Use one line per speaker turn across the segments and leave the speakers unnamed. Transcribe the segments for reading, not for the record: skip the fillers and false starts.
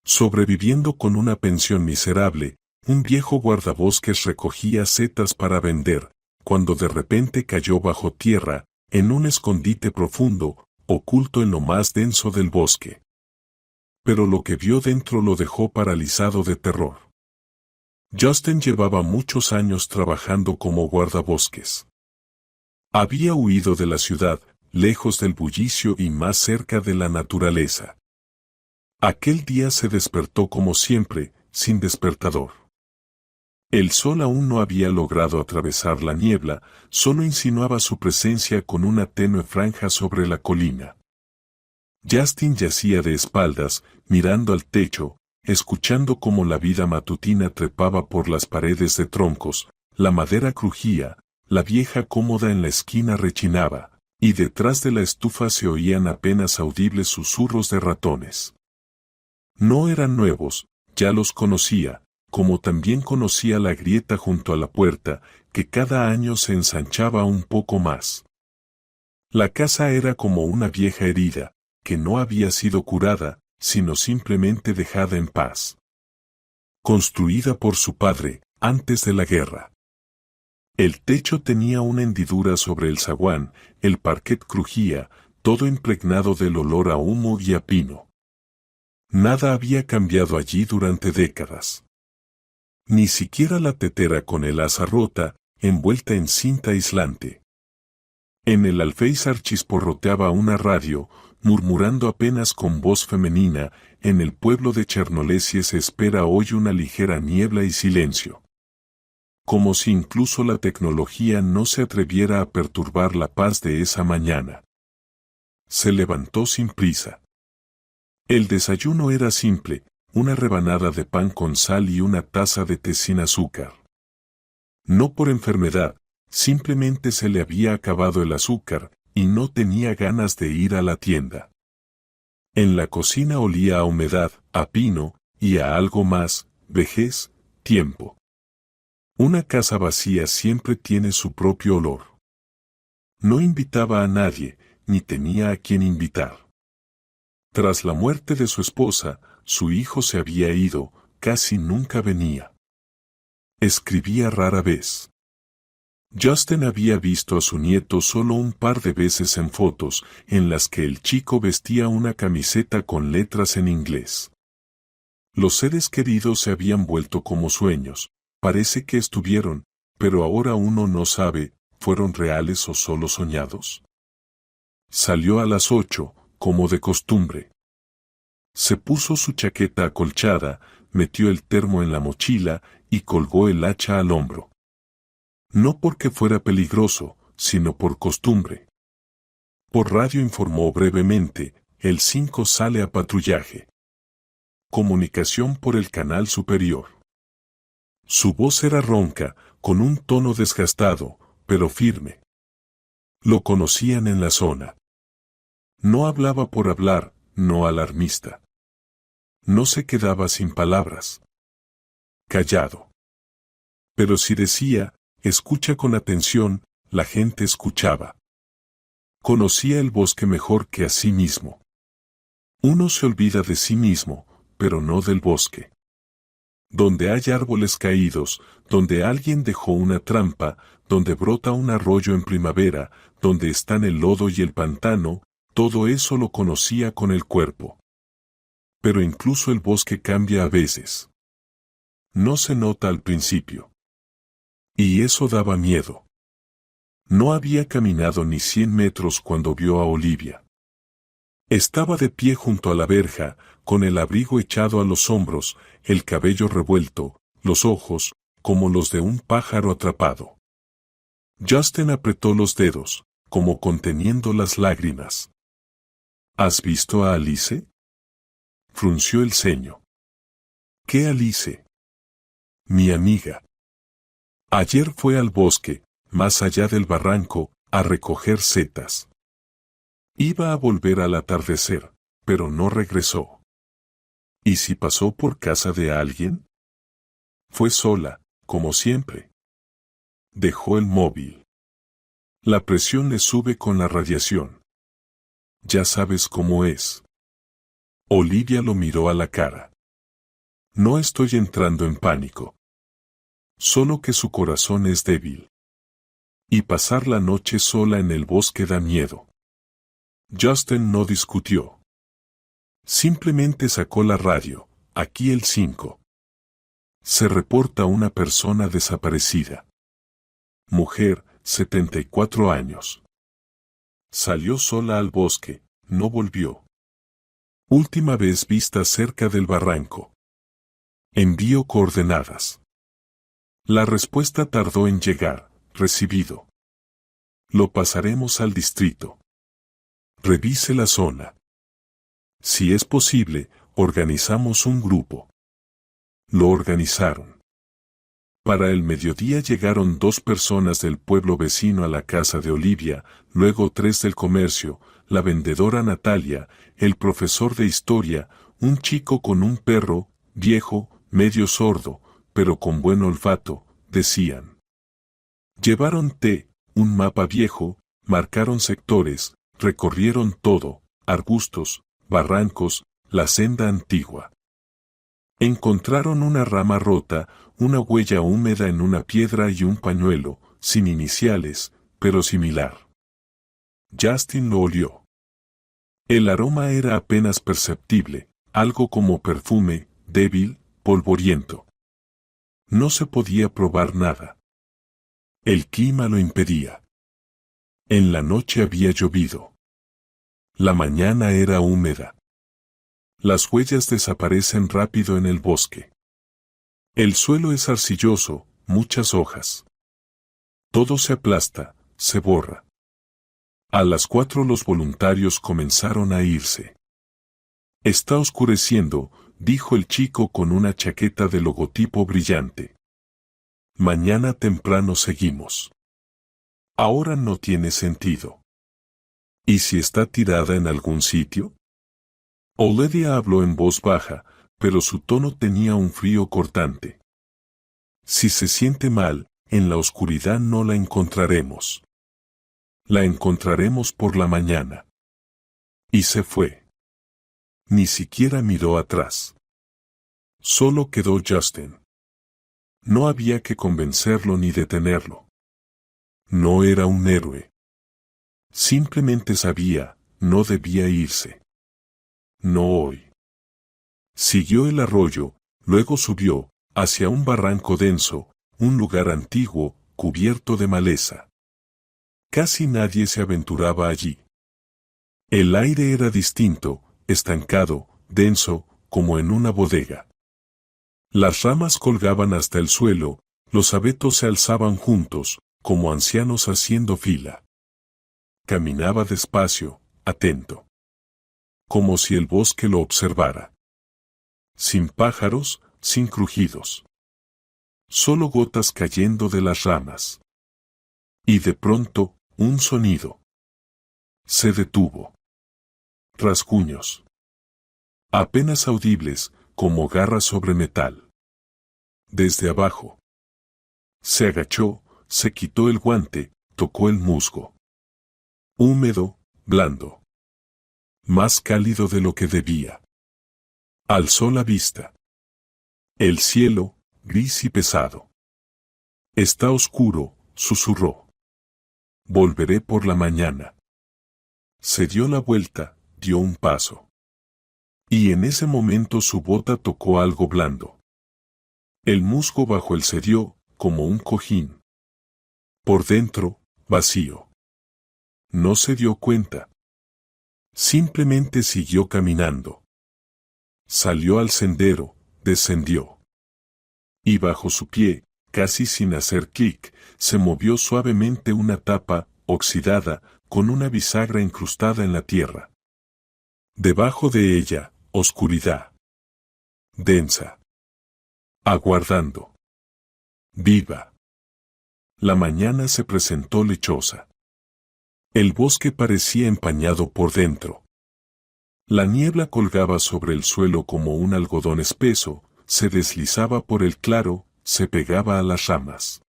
Sobreviviendo con una pensión miserable, un viejo guardabosques recogía setas para vender, cuando de repente cayó bajo tierra, en un escondite profundo, oculto en lo más denso del bosque. Pero lo que vio dentro lo dejó paralizado de terror. Justin llevaba muchos años trabajando como guardabosques. Había huido de la ciudad, lejos del bullicio y más cerca de la naturaleza. Aquel día se despertó como siempre, sin despertador. El sol aún no había logrado atravesar la niebla, solo insinuaba su presencia con una tenue franja sobre la colina. Justin yacía de espaldas, mirando al techo, escuchando cómo la vida matutina trepaba por las paredes de troncos, la madera crujía, la vieja cómoda en la esquina rechinaba, y detrás de la estufa se oían apenas audibles susurros de ratones. No eran nuevos, ya los conocía, como también conocía la grieta junto a la puerta, que cada año se ensanchaba un poco más. La casa era como una vieja herida, que no había sido curada, sino simplemente dejada en paz. Construida por su padre, antes de la guerra. El techo tenía una hendidura sobre el zaguán, el parquet crujía, todo impregnado del olor a humo y a pino. Nada había cambiado allí durante décadas. Ni siquiera la tetera con el asa rota, envuelta en cinta aislante. En el alféizar chisporroteaba una radio, murmurando apenas con voz femenina, en el pueblo de Chernolesie se espera hoy una ligera niebla y silencio. Como si incluso la tecnología no se atreviera a perturbar la paz de esa mañana. Se levantó sin prisa. El desayuno era simple, una rebanada de pan con sal y una taza de té sin azúcar. No por enfermedad, simplemente se le había acabado el azúcar, y no tenía ganas de ir a la tienda. En la cocina olía a humedad, a pino, y a algo más, vejez, tiempo. Una casa vacía siempre tiene su propio olor. No invitaba a nadie, ni tenía a quien invitar. Tras la muerte de su esposa, su hijo se había ido, casi nunca venía. Escribía rara vez. Justin había visto a su nieto solo un par de veces en fotos, en las que el chico vestía una camiseta con letras en inglés. Los seres queridos se habían vuelto como sueños, parece que estuvieron, pero ahora uno no sabe, ¿fueron reales o solo soñados? Salió a las 8, como de costumbre. Se puso su chaqueta acolchada, metió el termo en la mochila y colgó el hacha al hombro. No porque fuera peligroso, sino por costumbre. Por radio informó brevemente, el 5 sale a patrullaje. Comunicación por el canal superior. Su voz era ronca, con un tono desgastado, pero firme. Lo conocían en la zona. No hablaba por hablar, no alarmista. No se quedaba sin palabras. Callado. Pero si decía, escucha con atención, la gente escuchaba. Conocía el bosque mejor que a sí mismo. Uno se olvida de sí mismo, pero no del bosque. Donde hay árboles caídos, donde alguien dejó una trampa, donde brota un arroyo en primavera, donde están el lodo y el pantano, todo eso lo conocía con el cuerpo. Pero incluso el bosque cambia a veces. No se nota al principio. Y eso daba miedo. No había caminado ni 100 metros cuando vio a Olivia. Estaba de pie junto a la verja, con el abrigo echado a los hombros, el cabello revuelto, los ojos, como los de un pájaro atrapado. Justin apretó los dedos, como conteniendo las lágrimas. ¿Has visto a Alice? Frunció el ceño. ¿Qué Alice? Mi amiga. Ayer fue al bosque, más allá del barranco, a recoger setas. Iba a volver al atardecer, pero no regresó. ¿Y si pasó por casa de alguien? Fue sola, como siempre. Dejó el móvil. La presión le sube con la radiación. Ya sabes cómo es. Olivia lo miró a la cara. No estoy entrando en pánico. Solo que su corazón es débil. Y pasar la noche sola en el bosque da miedo. Justin no discutió. Simplemente sacó la radio. Aquí el 5. Se reporta una persona desaparecida. Mujer, 74 años. Salió sola al bosque, no volvió. Última vez vista cerca del barranco. Envío coordenadas. La respuesta tardó en llegar. Recibido. Lo pasaremos al distrito. Revise la zona. Si es posible, organizamos un grupo. Lo organizaron. Para el mediodía llegaron 2 personas del pueblo vecino a la casa de Olivia, luego 3 del comercio, la vendedora Natalia, el profesor de historia, un chico con un perro, viejo, medio sordo, pero con buen olfato, decían. Llevaron té, un mapa viejo, marcaron sectores, recorrieron todo, arbustos, barrancos, la senda antigua. Encontraron una rama rota, una huella húmeda en una piedra y un pañuelo, sin iniciales, pero similar. Justin lo olió. El aroma era apenas perceptible, algo como perfume, débil, polvoriento. No se podía probar nada. El clima lo impedía. En la noche había llovido. La mañana era húmeda. Las huellas desaparecen rápido en el bosque. El suelo es arcilloso, muchas hojas. Todo se aplasta, se borra. A las 4 los voluntarios comenzaron a irse. Está oscureciendo, dijo el chico con una chaqueta de logotipo brillante. Mañana temprano seguimos. Ahora no tiene sentido. ¿Y si está tirada en algún sitio? Olivia habló en voz baja, pero su tono tenía un frío cortante. Si se siente mal, en la oscuridad no la encontraremos. La encontraremos por la mañana. Y se fue. Ni siquiera miró atrás. Solo quedó Justin. No había que convencerlo ni detenerlo. No era un héroe. Simplemente sabía, no debía irse. No hoy. Siguió el arroyo, luego subió, hacia un barranco denso, un lugar antiguo, cubierto de maleza. Casi nadie se aventuraba allí. El aire era distinto, estancado, denso, como en una bodega. Las ramas colgaban hasta el suelo, los abetos se alzaban juntos, como ancianos haciendo fila. Caminaba despacio, atento. Como si el bosque lo observara. Sin pájaros, sin crujidos. Solo gotas cayendo de las ramas. Y de pronto, un sonido. Se detuvo. Rasguños. Apenas audibles, como garras sobre metal. Desde abajo. Se agachó, se quitó el guante, tocó el musgo. Húmedo, blando. Más cálido de lo que debía. Alzó la vista. El cielo, gris y pesado. Está oscuro, susurró. Volveré por la mañana. Se dio la vuelta, dio un paso. Y en ese momento su bota tocó algo blando. El musgo bajo él cedió, como un cojín. Por dentro, vacío. No se dio cuenta. Simplemente siguió caminando. Salió al sendero, descendió. Y bajo su pie, casi sin hacer clic, se movió suavemente una tapa, oxidada, con una bisagra incrustada en la tierra. Debajo de ella, oscuridad. Densa. Aguardando. Viva. La mañana se presentó lechosa. El bosque parecía empañado por dentro. La niebla colgaba sobre el suelo como un algodón espeso, se deslizaba por el claro, se pegaba a las ramas.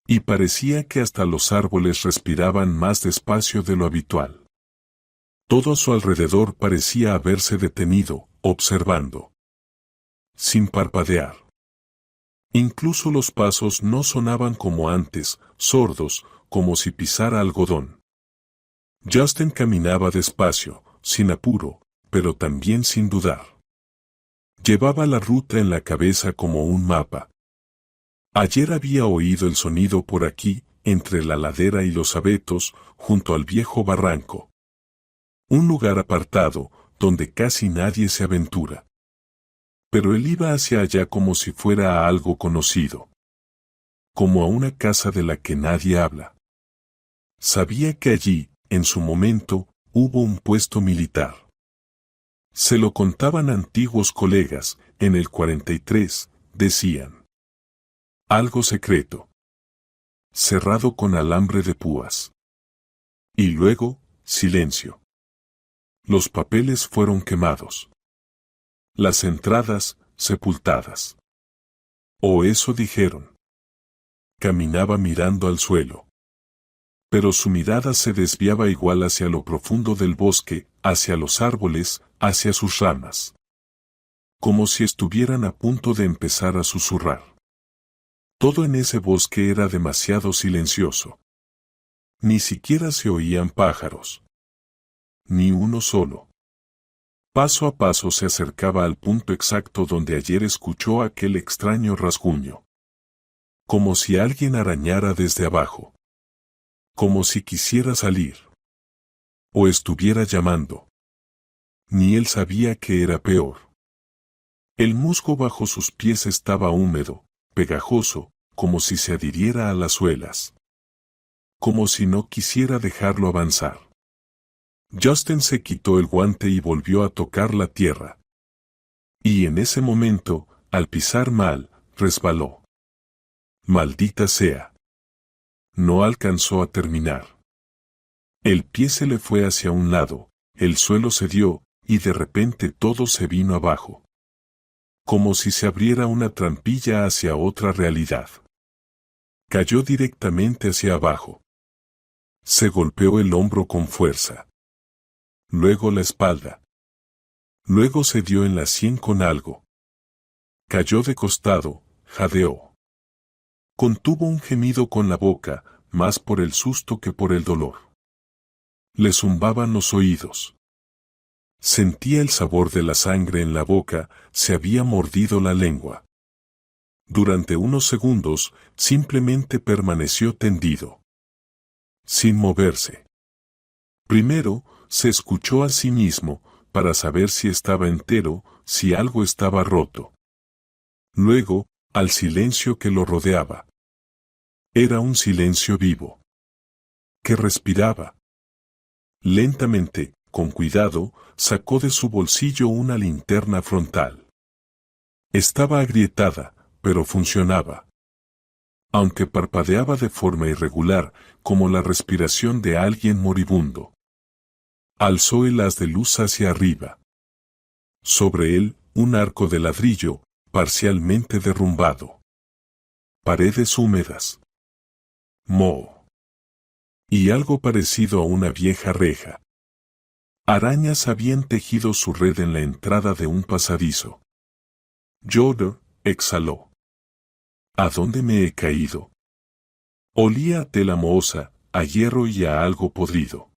Y parecía que hasta los árboles respiraban más despacio de lo habitual. Todo a su alrededor parecía haberse detenido, observando. sin parpadear. Incluso los pasos no sonaban como antes, sordos, como si pisara algodón. Justin caminaba despacio, sin apuro, pero también sin dudar. Llevaba la ruta en la cabeza como un mapa. Ayer había oído el sonido por aquí, entre la ladera y los abetos, junto al viejo barranco. Un lugar apartado, donde casi nadie se aventura. Pero él iba hacia allá como si fuera a algo conocido. Como a una casa de la que nadie habla. Sabía que allí, en su momento, hubo un puesto militar. Se lo contaban antiguos colegas, en el 43, decían. Algo secreto. Cerrado con alambre de púas. Y luego, silencio. Los papeles fueron quemados. Las entradas, sepultadas. O eso dijeron. Caminaba mirando al suelo. Pero su mirada se desviaba igual hacia lo profundo del bosque, hacia los árboles, hacia sus ramas. Como si estuvieran a punto de empezar a susurrar. Todo en ese bosque era demasiado silencioso. Ni siquiera se oían pájaros. Ni uno solo. Paso a paso se acercaba al punto exacto donde ayer escuchó aquel extraño rasguño. Como si alguien arañara desde abajo. Como si quisiera salir. O estuviera llamando. Ni él sabía que era peor. El musgo bajo sus pies estaba húmedo, pegajoso, como si se adhiriera a las suelas. Como si no quisiera dejarlo avanzar. Justin se quitó el guante y volvió a tocar la tierra. Y en ese momento, al pisar mal, resbaló. Maldita sea. No alcanzó a terminar. El pie se le fue hacia un lado, el suelo cedió, y de repente todo se vino abajo. Como si se abriera una trampilla hacia otra realidad. Cayó directamente hacia abajo. Se golpeó el hombro con fuerza. Luego la espalda. Luego se dio en la sien con algo. Cayó de costado, jadeó. Contuvo un gemido con la boca, más por el susto que por el dolor. Le zumbaban los oídos. Sentía el sabor de la sangre en la boca, se había mordido la lengua. Durante unos segundos, simplemente permaneció tendido. Sin moverse. Primero, se escuchó a sí mismo, para saber si estaba entero, si algo estaba roto. Luego, al silencio que lo rodeaba. Era un silencio vivo. Que respiraba. Lentamente, con cuidado, sacó de su bolsillo una linterna frontal. Estaba agrietada, pero funcionaba. Aunque parpadeaba de forma irregular, como la respiración de alguien moribundo. Alzó el haz de luz hacia arriba. Sobre él, un arco de ladrillo, parcialmente derrumbado. Paredes húmedas. Moho. Y algo parecido a una vieja reja. Arañas habían tejido su red en la entrada de un pasadizo. Yoder exhaló. ¿A dónde me he caído? Olía a tela mohosa, a hierro y a algo podrido.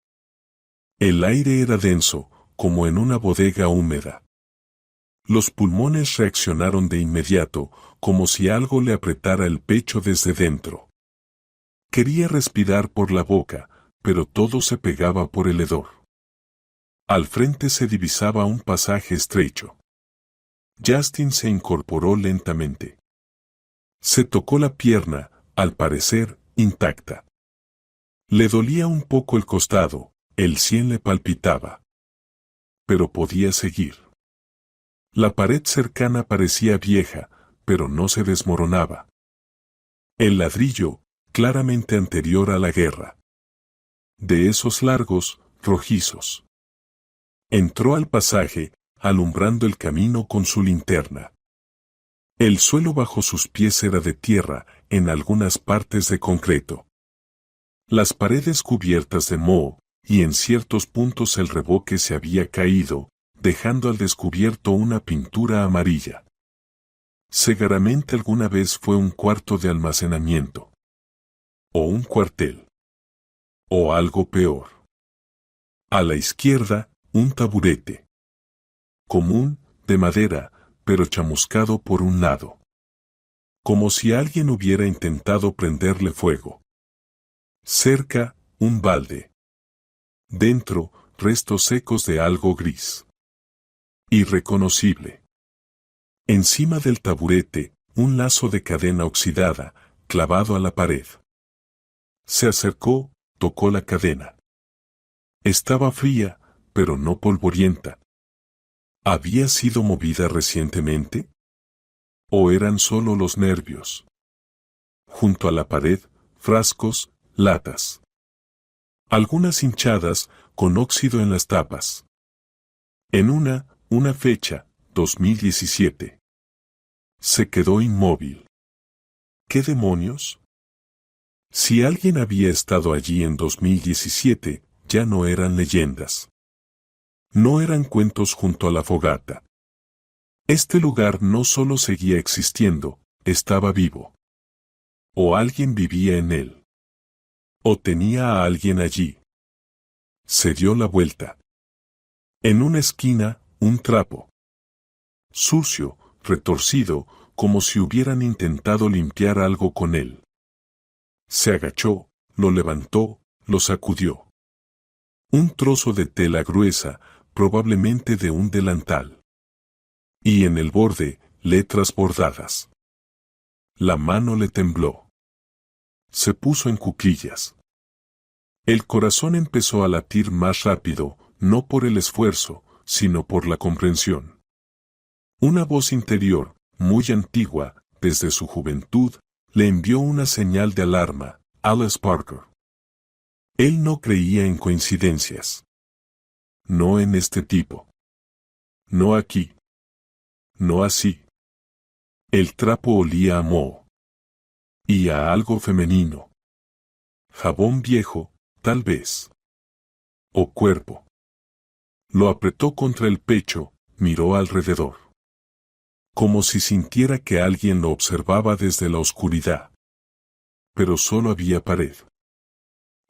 El aire era denso, como en una bodega húmeda. Los pulmones reaccionaron de inmediato, como si algo le apretara el pecho desde dentro. Quería respirar por la boca, pero todo se pegaba por el hedor. Al frente se divisaba un pasaje estrecho. Justin se incorporó lentamente. Se tocó la pierna, al parecer, intacta. Le dolía un poco el costado, el sien le palpitaba. Pero podía seguir. La pared cercana parecía vieja, pero no se desmoronaba. El ladrillo, claramente anterior a la guerra. De esos largos, rojizos. Entró al pasaje, alumbrando el camino con su linterna. El suelo bajo sus pies era de tierra, en algunas partes de concreto. Las paredes cubiertas de moho, y en ciertos puntos el revoque se había caído, dejando al descubierto una pintura amarilla. Seguramente alguna vez fue un cuarto de almacenamiento. O un cuartel. O algo peor. A la izquierda, un taburete. Común, de madera, pero chamuscado por un lado. Como si alguien hubiera intentado prenderle fuego. Cerca, un balde. Dentro, restos secos de algo gris. Irreconocible. Encima del taburete, un lazo de cadena oxidada, clavado a la pared. Se acercó, tocó la cadena. Estaba fría, pero no polvorienta. ¿Había sido movida recientemente? ¿O eran solo los nervios? Junto a la pared, frascos, latas. Algunas hinchadas, con óxido en las tapas. En una fecha, 2017. Se quedó inmóvil. ¿Qué demonios? Si alguien había estado allí en 2017, ya no eran leyendas. No eran cuentos junto a la fogata. Este lugar no solo seguía existiendo, estaba vivo. O alguien vivía en él. O tenía a alguien allí. Se dio la vuelta. En una esquina, un trapo. Sucio, retorcido, como si hubieran intentado limpiar algo con él. Se agachó, lo levantó, lo sacudió. Un trozo de tela gruesa, probablemente de un delantal. Y en el borde, letras bordadas. La mano le tembló. Se puso en cuclillas. El corazón empezó a latir más rápido, no por el esfuerzo, sino por la comprensión. Una voz interior, muy antigua, desde su juventud, le envió una señal de alarma, Alice Parker. Él no creía en coincidencias. No en este tipo. No aquí. No así. El trapo olía a moho. Y a algo femenino. Jabón viejo, tal vez. O cuerpo. Lo apretó contra el pecho, miró alrededor. Como si sintiera que alguien lo observaba desde la oscuridad. Pero solo había pared.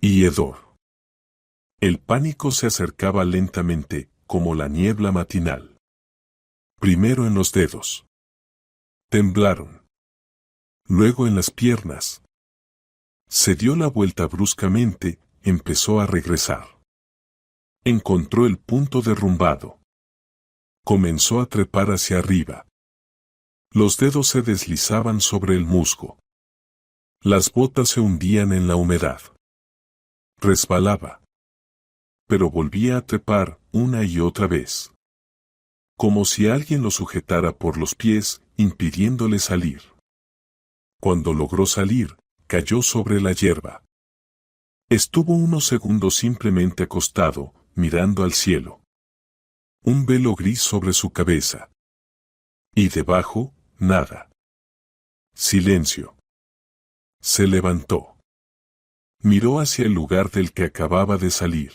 Y hedor. El pánico se acercaba lentamente, como la niebla matinal. Primero en los dedos. Temblaron. Luego en las piernas. Se dio la vuelta bruscamente, empezó a regresar. Encontró el punto derrumbado. Comenzó a trepar hacia arriba. Los dedos se deslizaban sobre el musgo. Las botas se hundían en la humedad. Resbalaba. Pero volvía a trepar una y otra vez. Como si alguien lo sujetara por los pies, impidiéndole salir. Cuando logró salir, cayó sobre la hierba. Estuvo unos segundos simplemente acostado, mirando al cielo. Un velo gris sobre su cabeza. Y debajo, nada. Silencio. Se levantó. Miró hacia el lugar del que acababa de salir.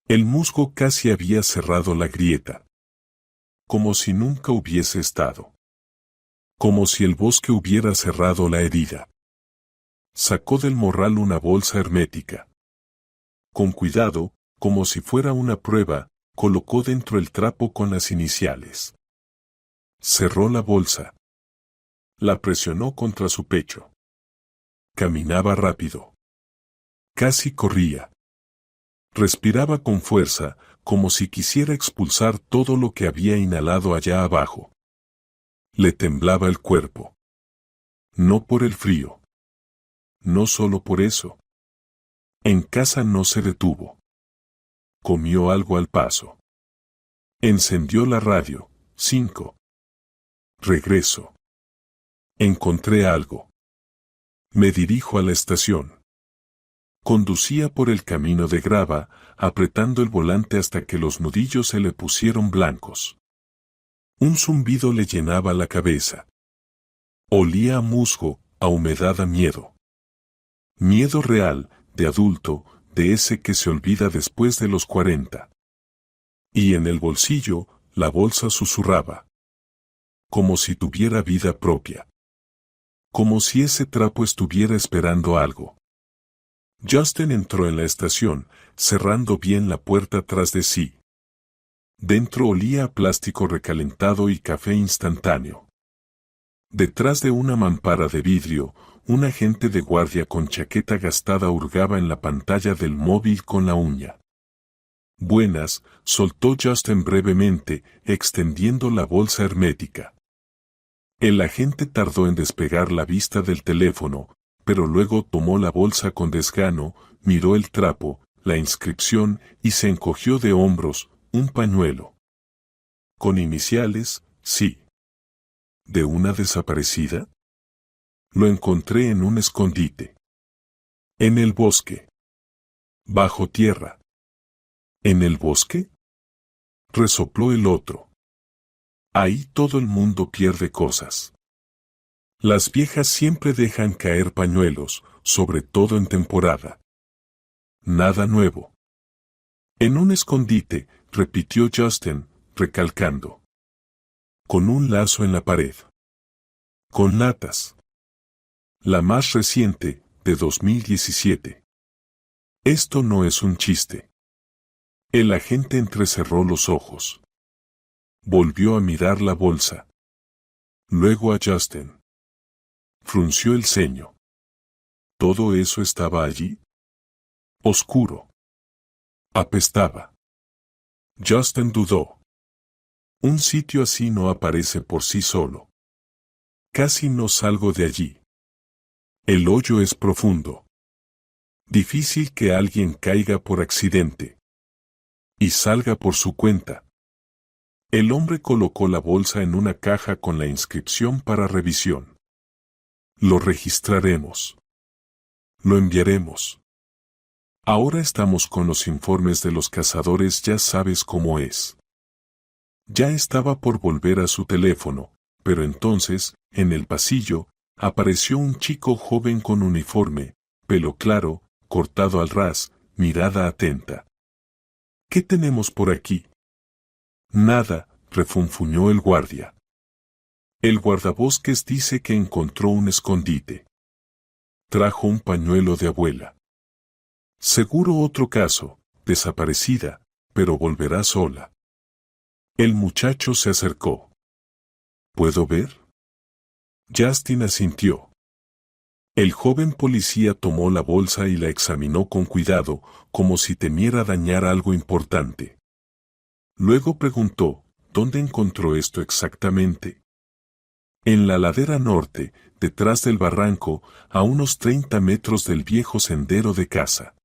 El musgo casi había cerrado la grieta. Como si nunca hubiese estado. Como si el bosque hubiera cerrado la herida. Sacó del morral una bolsa hermética. Con cuidado, como si fuera una prueba, colocó dentro el trapo con las iniciales. Cerró la bolsa. La presionó contra su pecho. Caminaba rápido. Casi corría. Respiraba con fuerza, como si quisiera expulsar todo lo que había inhalado allá abajo. Le temblaba el cuerpo. No por el frío. No solo por eso. En casa no se detuvo. Comió algo al paso. Encendió la radio. 5. Regreso. Encontré algo. Me dirijo a la estación. Conducía por el camino de grava, apretando el volante hasta que los nudillos se le pusieron blancos. Un zumbido le llenaba la cabeza. Olía a musgo, a humedad, a miedo. Miedo real, de adulto, de ese que se olvida después de los 40. Y en el bolsillo, la bolsa susurraba. como si tuviera vida propia. Como si ese trapo estuviera esperando algo. Justin entró en la estación, cerrando bien la puerta tras de sí. Dentro olía a plástico recalentado y café instantáneo. Detrás de una mampara de vidrio, un agente de guardia con chaqueta gastada hurgaba en la pantalla del móvil con la uña. Buenas, soltó Justin brevemente, extendiendo la bolsa hermética. El agente tardó en despegar la vista del teléfono, pero luego tomó la bolsa con desgano, miró el trapo, la inscripción y se encogió de hombros. Un pañuelo. ¿Con iniciales? Sí. ¿De una desaparecida? Lo encontré en un escondite. En el bosque. Bajo tierra. ¿En el bosque? Resopló el otro. Ahí todo el mundo pierde cosas. Las viejas siempre dejan caer pañuelos, sobre todo en temporada. Nada nuevo. En un escondite, repitió Justin, recalcando. Con un lazo en la pared. Con latas. La más reciente, de 2017. Esto no es un chiste. El agente entrecerró los ojos. Volvió a mirar la bolsa. Luego a Justin. Frunció el ceño. ¿Todo eso estaba allí? Oscuro. Apestaba. Justin dudó. Un sitio así no aparece por sí solo. Casi no salgo de allí. El hoyo es profundo. Difícil que alguien caiga por accidente. Y salga por su cuenta. El hombre colocó la bolsa en una caja con la inscripción para revisión. Lo registraremos. Lo enviaremos. Ahora estamos con los informes de los cazadores, ya sabes cómo es. Ya estaba por volver a su teléfono, pero entonces, en el pasillo, apareció un chico joven con uniforme, pelo claro, cortado al ras, mirada atenta. ¿Qué tenemos por aquí? Nada, refunfuñó el guardia. El guardabosques dice que encontró un escondite. Trajo un pañuelo de abuela. Seguro otro caso, desaparecida, pero volverá sola. El muchacho se acercó. ¿Puedo ver? Justin asintió. El joven policía tomó la bolsa y la examinó con cuidado, como si temiera dañar algo importante. Luego preguntó, ¿dónde encontró esto exactamente? En la ladera norte, detrás del barranco, a unos 30 metros del viejo sendero de caza.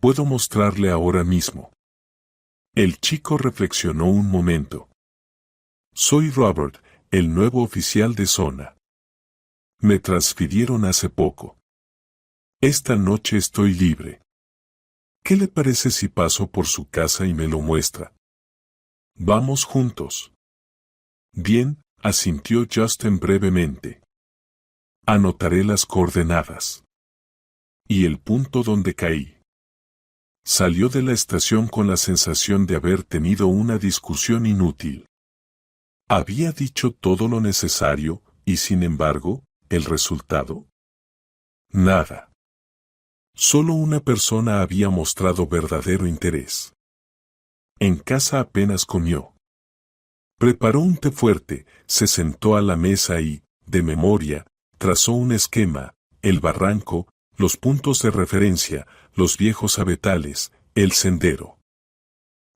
Puedo mostrarle ahora mismo. El chico reflexionó un momento. Soy Robert, el nuevo oficial de zona. Me transfirieron hace poco. Esta noche estoy libre. ¿Qué le parece si paso por su casa y me lo muestra? Vamos juntos. Bien, asintió Justin brevemente. Anotaré las coordenadas. Y el punto donde caí. Salió de la estación con la sensación de haber tenido una discusión inútil. Había dicho todo lo necesario, y sin embargo, ¿el resultado? Nada. Solo una persona había mostrado verdadero interés. En casa apenas comió. Preparó un té fuerte, se sentó a la mesa y, de memoria, trazó un esquema, el barranco, los puntos de referencia, los viejos avetales, el sendero.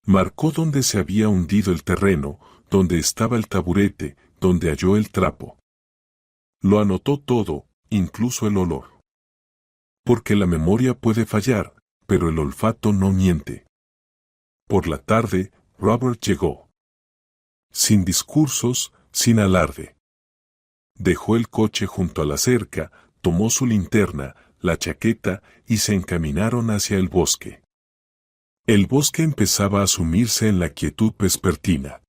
Marcó dónde se había hundido el terreno, dónde estaba el taburete, dónde halló el trapo. Lo anotó todo, incluso el olor. Porque la memoria puede fallar, pero el olfato no miente. Por la tarde, Robert llegó. Sin discursos, sin alarde. Dejó el coche junto a la cerca, tomó su linterna, la chaqueta y se encaminaron hacia el bosque. El bosque empezaba a sumirse en la quietud vespertina.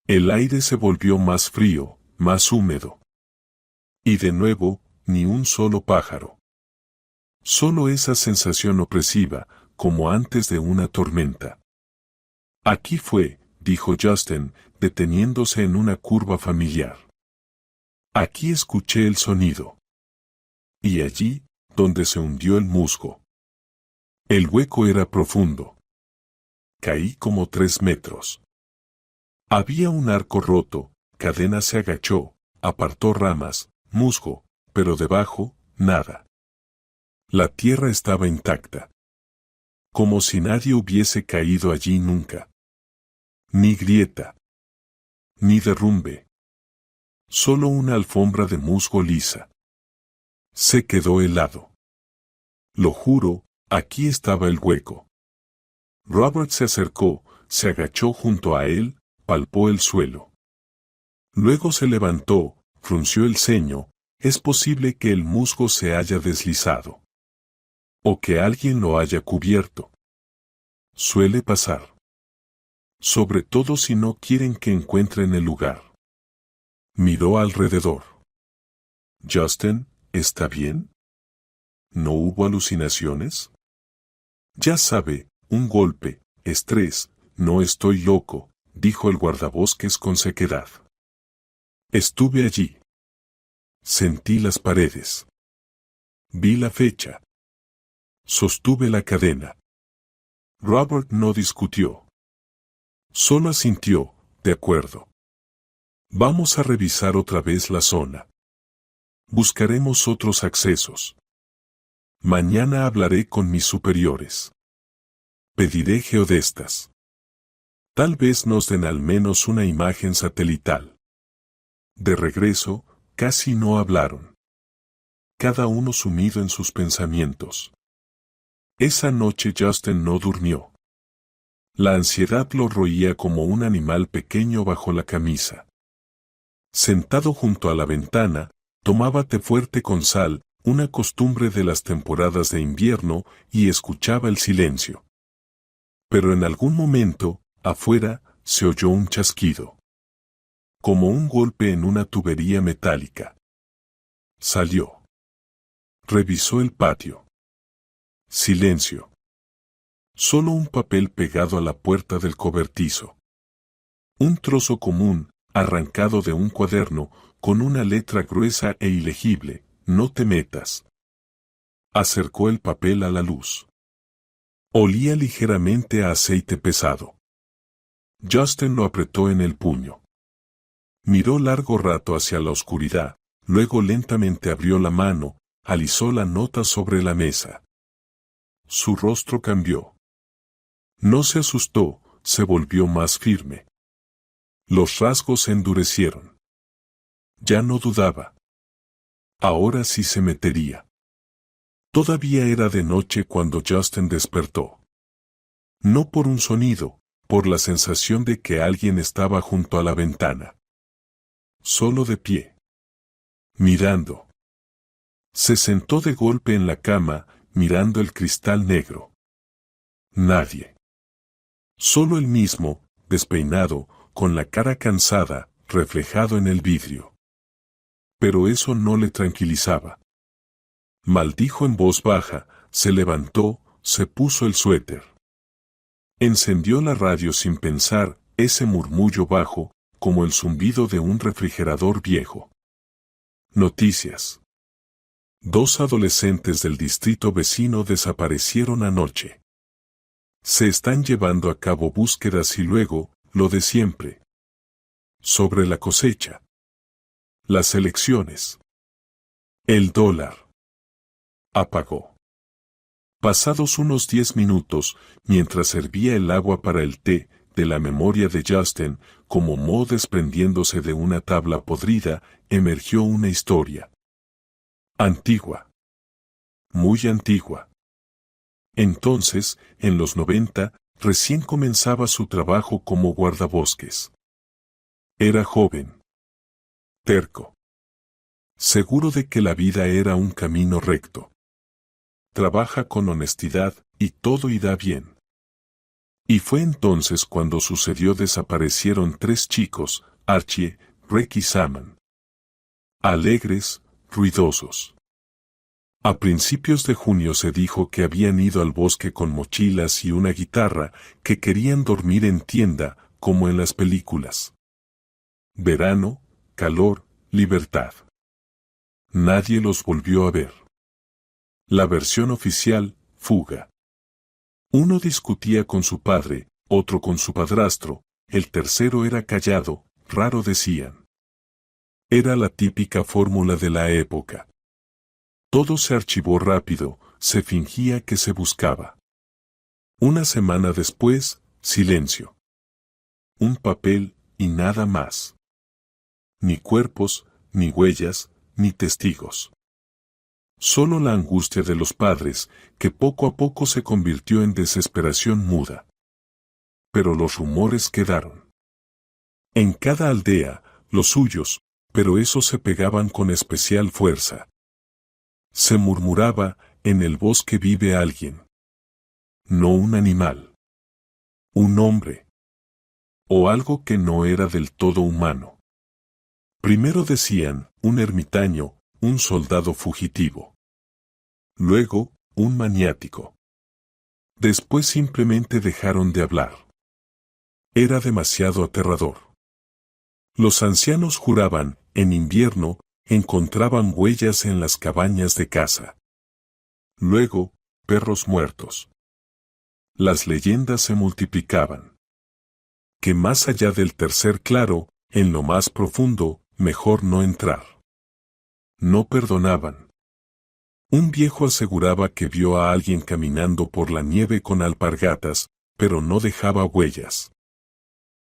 El aire se volvió más frío, más húmedo. Y de nuevo, ni un solo pájaro. Solo esa sensación opresiva, como antes de una tormenta. Aquí fue, dijo Justin, deteniéndose en una curva familiar. Aquí escuché el sonido. Y allí, donde se hundió el musgo. El hueco era profundo. Caí como 3 metros. Había un arco roto, Cadena se agachó, apartó ramas, musgo, pero debajo, nada. La tierra estaba intacta. Como si nadie hubiese caído allí nunca. Ni grieta. Ni derrumbe. Solo una alfombra de musgo lisa. Se quedó helado. Lo juro, aquí estaba el hueco. Robert se acercó, se agachó junto a él, palpó el suelo. Luego se levantó, frunció el ceño, es posible que el musgo se haya deslizado. O que alguien lo haya cubierto. Suele pasar. Sobre todo si no quieren que encuentren el lugar. Miró alrededor. Justin, ¿está bien? ¿No hubo alucinaciones? Ya sabe, un golpe, estrés, no estoy loco, dijo el guardabosques con sequedad. Estuve allí. Sentí las paredes. Vi la fecha. Sostuve la cadena. Robert no discutió. Solo asintió, de acuerdo. Vamos a revisar otra vez la zona. Buscaremos otros accesos. Mañana hablaré con mis superiores. Pediré geodestas. Tal vez nos den al menos una imagen satelital. De regreso, casi no hablaron. Cada uno sumido en sus pensamientos. Esa noche Justin no durmió. La ansiedad lo roía como un animal pequeño bajo la camisa. Sentado junto a la ventana, tomaba té fuerte con sal, una costumbre de las temporadas de invierno, y escuchaba el silencio. Pero en algún momento, afuera, se oyó un chasquido. Como un golpe en una tubería metálica. Salió. Revisó el patio. Silencio. Solo un papel pegado a la puerta del cobertizo. Un trozo común, arrancado de un cuaderno, con una letra gruesa e ilegible, no te metas. Acercó el papel a la luz. Olía ligeramente a aceite pesado. Justin lo apretó en el puño. Miró largo rato hacia la oscuridad, luego lentamente abrió la mano, alisó la nota sobre la mesa. Su rostro cambió. No se asustó, se volvió más firme. Los rasgos se endurecieron. Ya no dudaba. Ahora sí se metería. Todavía era de noche cuando Justin despertó. No por un sonido, por la sensación de que alguien estaba junto a la ventana. Solo de pie. Mirando. Se sentó de golpe en la cama, mirando el cristal negro. Nadie. Solo él mismo, despeinado, con la cara cansada, reflejado en el vidrio. Pero eso no le tranquilizaba. Maldijo en voz baja, se levantó, se puso el suéter. Encendió la radio sin pensar, ese murmullo bajo, como el zumbido de un refrigerador viejo. Noticias. 2 adolescentes del distrito vecino desaparecieron anoche. Se están llevando a cabo búsquedas y luego, lo de siempre. Sobre la cosecha. Las elecciones. El dólar. Apagó. Pasados unos 10 minutos, mientras servía el agua para el té, de la memoria de Justin, como moho desprendiéndose de una tabla podrida, emergió una historia. Antigua. Muy antigua. Entonces, en los 90, recién comenzaba su trabajo como guardabosques. Era joven. Terco. Seguro de que la vida era un camino recto. Trabaja con honestidad, y todo irá bien. Y fue entonces cuando sucedió. Desaparecieron 3 chicos, Archie, Rick y Saman. Alegres, ruidosos. A principios de junio se dijo que habían ido al bosque con mochilas y una guitarra, que querían dormir en tienda, como en las películas. Verano, calor, libertad. Nadie los volvió a ver. La versión oficial, fuga. Uno discutía con su padre, otro con su padrastro, el tercero era callado, raro decían. Era la típica fórmula de la época. Todo se archivó rápido, se fingía que se buscaba. Una semana después, silencio. Un papel y nada más. Ni cuerpos, ni huellas, ni testigos. Solo la angustia de los padres, que poco a poco se convirtió en desesperación muda. Pero los rumores quedaron. En cada aldea, los suyos, pero esos se pegaban con especial fuerza. Se murmuraba, en el bosque vive alguien. No un animal. Un hombre. O algo que no era del todo humano. Primero decían, un ermitaño, un soldado fugitivo. Luego, un maniático. Después simplemente dejaron de hablar. Era demasiado aterrador. Los ancianos juraban, en invierno, encontraban huellas en las cabañas de caza. Luego, perros muertos. Las leyendas se multiplicaban. Que más allá del tercer claro, en lo más profundo, mejor no entrar. No perdonaban. Un viejo aseguraba que vio a alguien caminando por la nieve con alpargatas, pero no dejaba huellas.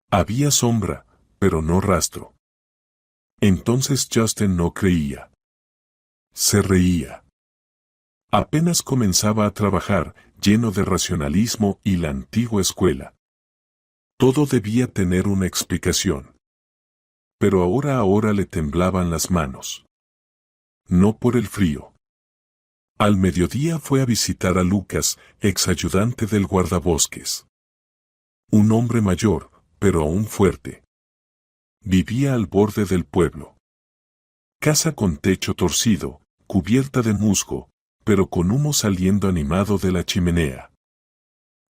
Había sombra, pero no rastro. Entonces Justin no creía. Se reía. Apenas comenzaba a trabajar, lleno de racionalismo y la antigua escuela. Todo debía tener una explicación. Pero ahora le temblaban las manos. No por el frío. Al mediodía fue a visitar a Lucas, ex ayudante del guardabosques. Un hombre mayor, pero aún fuerte. Vivía al borde del pueblo. Casa con techo torcido, cubierta de musgo, pero con humo saliendo animado de la chimenea.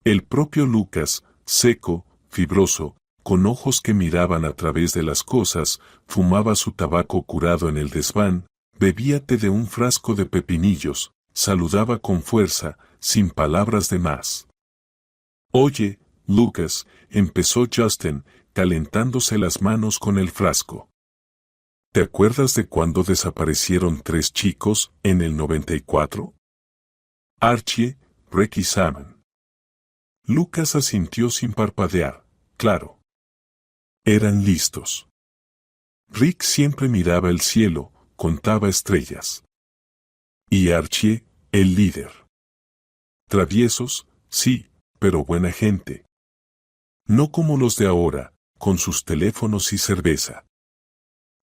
El propio Lucas, seco, fibroso, con ojos que miraban a través de las cosas, fumaba su tabaco curado en el desván, bebía té de un frasco de pepinillos, saludaba con fuerza, sin palabras de más. Oye, Lucas, empezó Justin, calentándose las manos con el frasco. ¿Te acuerdas de cuando desaparecieron 3 chicos, en el 94? Archie, Rick y Sam. Lucas asintió sin parpadear, claro. Eran listos. Rick siempre miraba el cielo, contaba estrellas. Y Archie, el líder. Traviesos, sí, pero buena gente. No como los de ahora, con sus teléfonos y cerveza.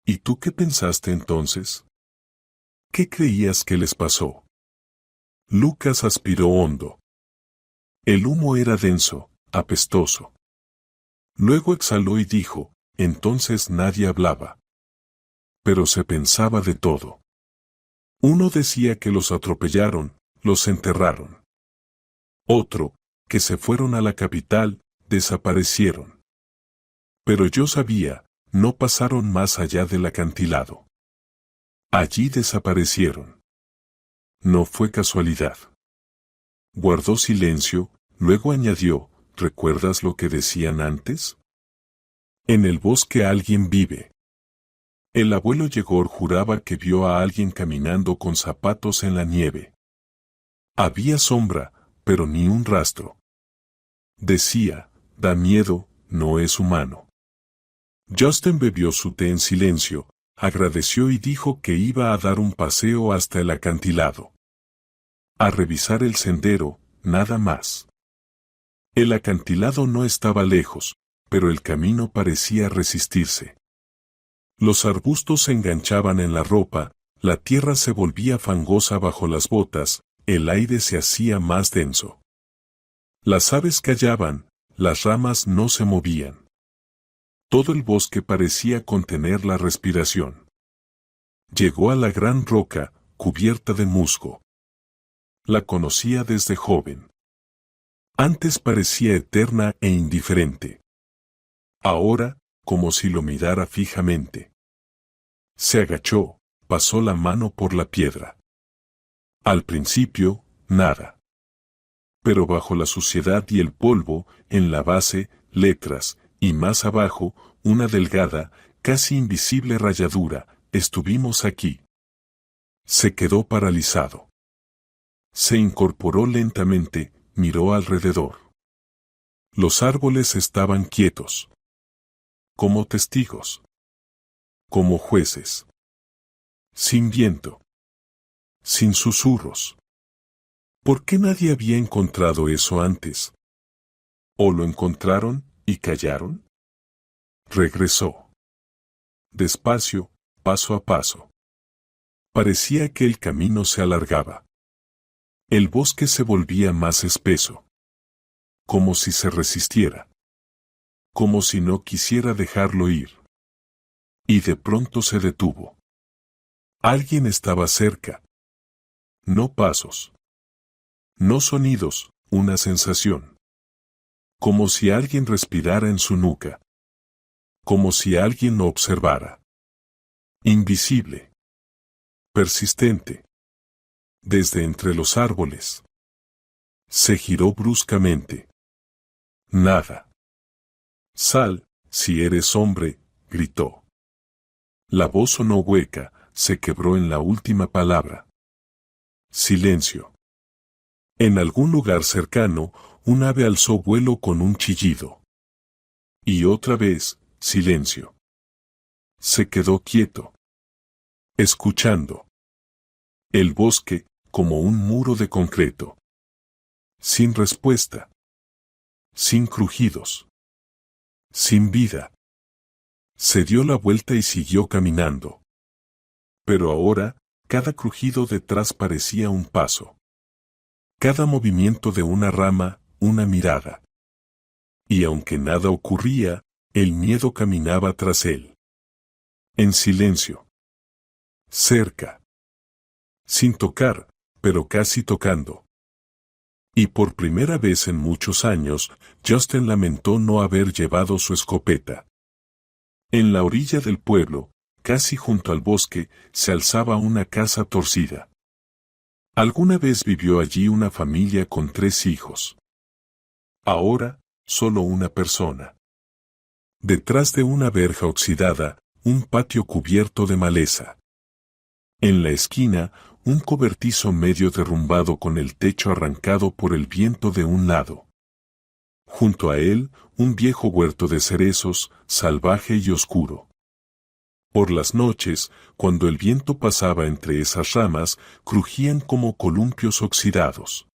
¿Y tú qué pensaste entonces? ¿Qué creías que les pasó? Lucas aspiró hondo. El humo era denso, apestoso. Luego exhaló y dijo, entonces nadie hablaba. Pero se pensaba de todo. Uno decía que los atropellaron, los enterraron. Otro, que se fueron a la capital, desaparecieron. Pero yo sabía, no pasaron más allá del acantilado. Allí desaparecieron. No fue casualidad. Guardó silencio, luego añadió, ¿recuerdas lo que decían antes? En el bosque alguien vive. El abuelo Yegor juraba que vio a alguien caminando con zapatos en la nieve. Había sombra, pero ni un rastro. Decía, da miedo, no es humano. Justin bebió su té en silencio, agradeció y dijo que iba a dar un paseo hasta el acantilado. A revisar el sendero, nada más. El acantilado no estaba lejos, pero el camino parecía resistirse. Los arbustos se enganchaban en la ropa, la tierra se volvía fangosa bajo las botas, el aire se hacía más denso. Las aves callaban, las ramas no se movían. Todo el bosque parecía contener la respiración. Llegó a la gran roca, cubierta de musgo. La conocía desde joven. Antes parecía eterna e indiferente. Ahora, como si lo mirara fijamente. Se agachó, pasó la mano por la piedra. Al principio, nada. Pero bajo la suciedad y el polvo, en la base, letras, y más abajo, una delgada, casi invisible rayadura. Estuvimos aquí. Se quedó paralizado. Se incorporó lentamente, miró alrededor. Los árboles estaban quietos. Como testigos. Como jueces. Sin viento. Sin susurros. ¿Por qué nadie había encontrado eso antes? ¿O lo encontraron y callaron? Regresó. Despacio, paso a paso. Parecía que el camino se alargaba. El bosque se volvía más espeso. Como si se resistiera. Como si no quisiera dejarlo ir. Y de pronto se detuvo. Alguien estaba cerca. No pasos. No sonidos, una sensación. Como si alguien respirara en su nuca. Como si alguien lo observara. Invisible. Persistente. Desde entre los árboles. Se giró bruscamente. Nada. Sal, si eres hombre, gritó. La voz sonó hueca, se quebró en la última palabra. Silencio. En algún lugar cercano, un ave alzó vuelo con un chillido. Y otra vez, silencio. Se quedó quieto. Escuchando. El bosque, como un muro de concreto. Sin respuesta. Sin crujidos. Sin vida. Se dio la vuelta y siguió caminando. Pero ahora, cada crujido detrás parecía un paso. Cada movimiento de una rama, una mirada. Y aunque nada ocurría, el miedo caminaba tras él. En silencio. Cerca. Sin tocar, pero casi tocando. Y por primera vez en muchos años, Justin lamentó no haber llevado su escopeta. En la orilla del pueblo, casi junto al bosque, se alzaba una casa torcida. Alguna vez vivió allí una familia con 3 hijos. Ahora, solo una persona. Detrás de una verja oxidada, un patio cubierto de maleza. En la esquina, un cobertizo medio derrumbado con el techo arrancado por el viento de un lado. Junto a él, un viejo huerto de cerezos, salvaje y oscuro. Por las noches, cuando el viento pasaba entre esas ramas, crujían como columpios oxidados.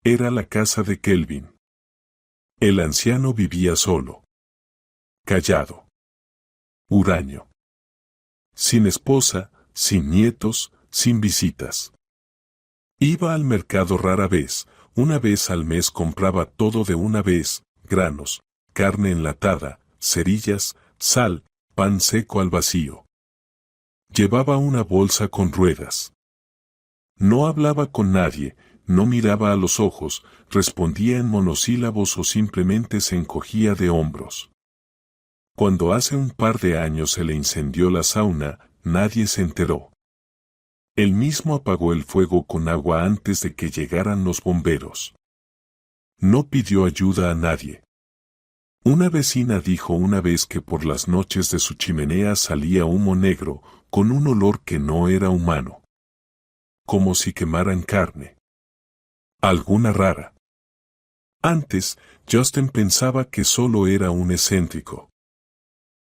Era la casa de Kelvin. El anciano vivía solo. Callado. Huraño. Sin esposa, sin nietos, sin visitas. Iba al mercado rara vez, una vez al mes compraba todo de una vez, granos, carne enlatada, cerillas, sal, pan seco al vacío. Llevaba una bolsa con ruedas. No hablaba con nadie, no miraba a los ojos, respondía en monosílabos o simplemente se encogía de hombros. Cuando hace un par de años se le incendió la sauna, nadie se enteró. Él mismo apagó el fuego con agua antes de que llegaran los bomberos. No pidió ayuda a nadie. Una vecina dijo una vez que por las noches de su chimenea salía humo negro, con un olor que no era humano. Como si quemaran carne. Alguna rara. Antes, Justin pensaba que solo era un excéntrico.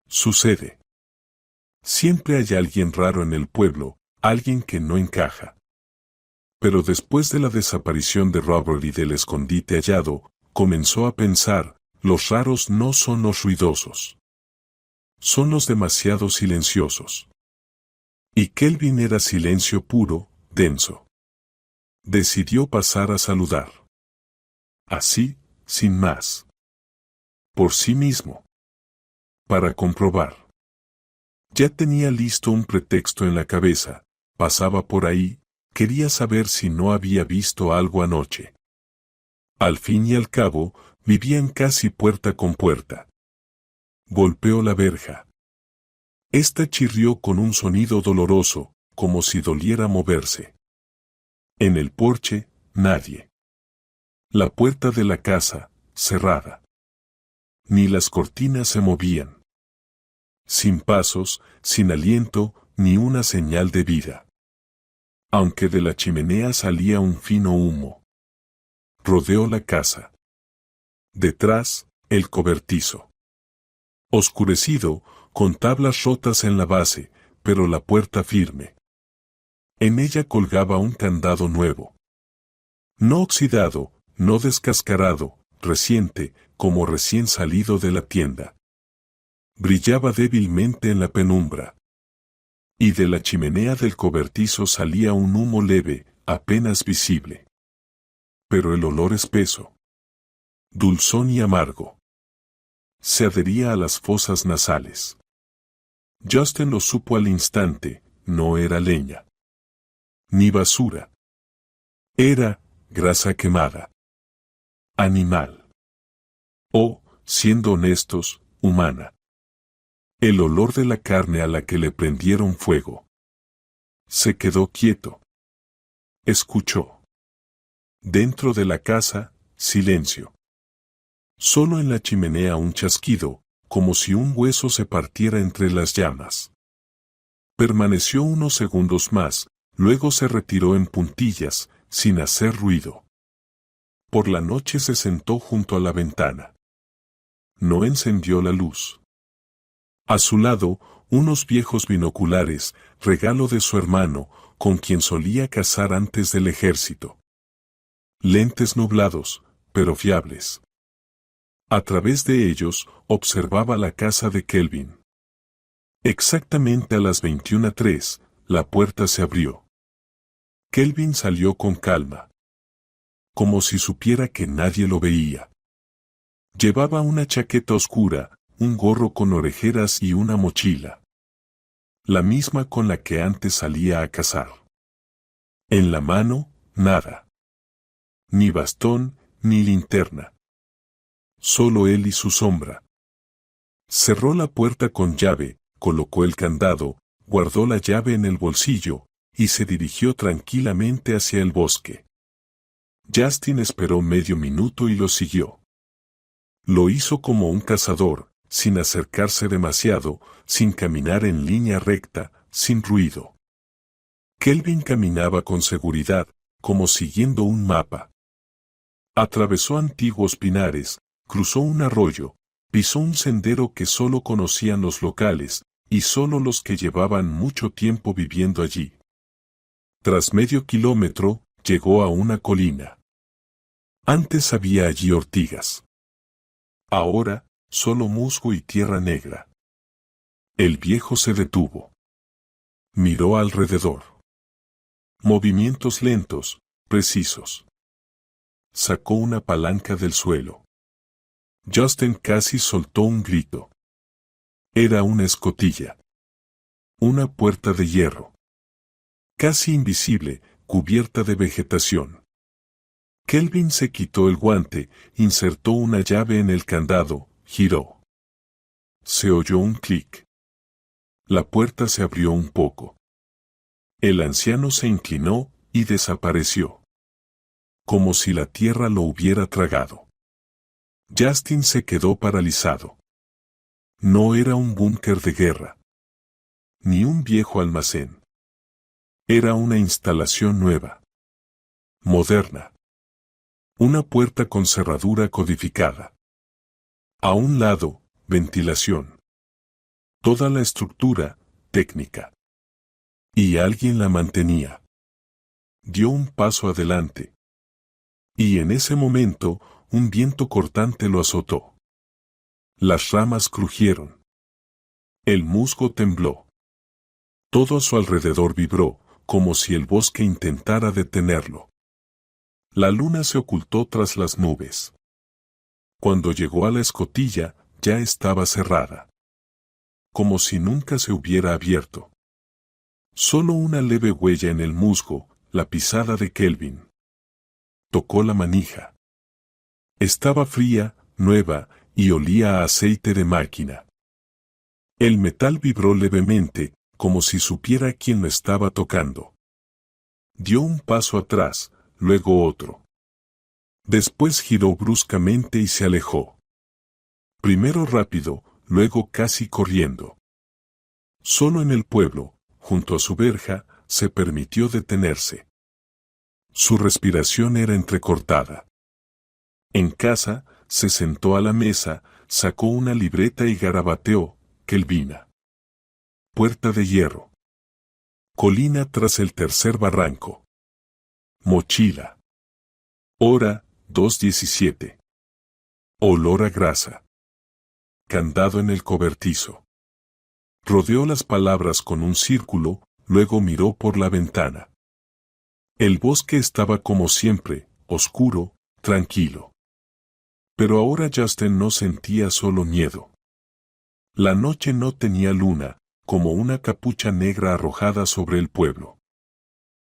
Sucede. Siempre hay alguien raro en el pueblo, alguien que no encaja. Pero después de la desaparición de Robert y del escondite hallado, comenzó a pensar, los raros no son los ruidosos. Son los demasiado silenciosos. Y Kelvin era silencio puro, denso. Decidió pasar a saludar. Así, sin más. Por sí mismo. Para comprobar. Ya tenía listo un pretexto en la cabeza, pasaba por ahí, quería saber si no había visto algo anoche. Al fin y al cabo, vivían casi puerta con puerta. Golpeó la verja. Esta chirrió con un sonido doloroso, como si doliera moverse. En el porche, nadie. La puerta de la casa, cerrada. Ni las cortinas se movían. Sin pasos, sin aliento, ni una señal de vida. Aunque de la chimenea salía un fino humo. Rodeó la casa. Detrás, el cobertizo. Oscurecido, con tablas rotas en la base, pero la puerta firme. En ella colgaba un candado nuevo. No oxidado, no descascarado, reciente, como recién salido de la tienda. Brillaba débilmente en la penumbra. Y de la chimenea del cobertizo salía un humo leve, apenas visible. Pero el olor espeso, dulzón y amargo, se adhería a las fosas nasales. Justin lo supo al instante, no era leña. Ni basura. Era grasa quemada. Animal. O, siendo honestos, humana. El olor de la carne a la que le prendieron fuego. Se quedó quieto. Escuchó. Dentro de la casa, silencio. Solo en la chimenea un chasquido, como si un hueso se partiera entre las llamas. Permaneció unos segundos más, luego se retiró en puntillas, sin hacer ruido. Por la noche se sentó junto a la ventana. No encendió la luz. A su lado, unos viejos binoculares, regalo de su hermano, con quien solía cazar antes del ejército. Lentes nublados, pero fiables. A través de ellos, observaba la casa de Kelvin. Exactamente a las 21:03, la puerta se abrió. Kelvin salió con calma. Como si supiera que nadie lo veía. Llevaba una chaqueta oscura, un gorro con orejeras y una mochila. La misma con la que antes salía a cazar. En la mano, nada. Ni bastón, ni linterna. Solo él y su sombra. Cerró la puerta con llave, colocó el candado, guardó la llave en el bolsillo, y se dirigió tranquilamente hacia el bosque. Justin esperó medio minuto y lo siguió. Lo hizo como un cazador, sin acercarse demasiado, sin caminar en línea recta, sin ruido. Kelvin caminaba con seguridad, como siguiendo un mapa. Atravesó antiguos pinares, cruzó un arroyo, pisó un sendero que solo conocían los locales, y solo los que llevaban mucho tiempo viviendo allí. Tras medio kilómetro, llegó a una colina. Antes había allí ortigas. Ahora, solo musgo y tierra negra. El viejo se detuvo. Miró alrededor. Movimientos lentos, precisos. Sacó una palanca del suelo. Justin casi soltó un grito. Era una escotilla. Una puerta de hierro. Casi invisible, cubierta de vegetación. Kelvin se quitó el guante, insertó una llave en el candado, giró. Se oyó un clic. La puerta se abrió un poco. El anciano se inclinó y desapareció. Como si la tierra lo hubiera tragado. Justin se quedó paralizado. No era un búnker de guerra. Ni un viejo almacén. Era una instalación nueva. Moderna. Una puerta con cerradura codificada. A un lado, ventilación. Toda la estructura, técnica. Y alguien la mantenía. Dio un paso adelante. Y en ese momento, un viento cortante lo azotó. Las ramas crujieron. El musgo tembló. Todo a su alrededor vibró, como si el bosque intentara detenerlo. La luna se ocultó tras las nubes. Cuando llegó a la escotilla, ya estaba cerrada. Como si nunca se hubiera abierto. Solo una leve huella en el musgo, la pisada de Kelvin. Tocó la manija. Estaba fría, nueva, y olía a aceite de máquina. El metal vibró levemente, como si supiera quién lo estaba tocando. Dio un paso atrás, luego otro. Después giró bruscamente y se alejó. Primero rápido, luego casi corriendo. Solo en el pueblo, junto a su verja, se permitió detenerse. Su respiración era entrecortada. En casa, se sentó a la mesa, sacó una libreta y garabateó: Kelvina. Puerta de hierro. Colina tras el tercer barranco. Mochila. Hora, 2:17. Olor a grasa. Candado en el cobertizo. Rodeó las palabras con un círculo, luego miró por la ventana. El bosque estaba como siempre, oscuro, tranquilo. Pero ahora Justin no sentía solo miedo. La noche no tenía luna, como una capucha negra arrojada sobre el pueblo.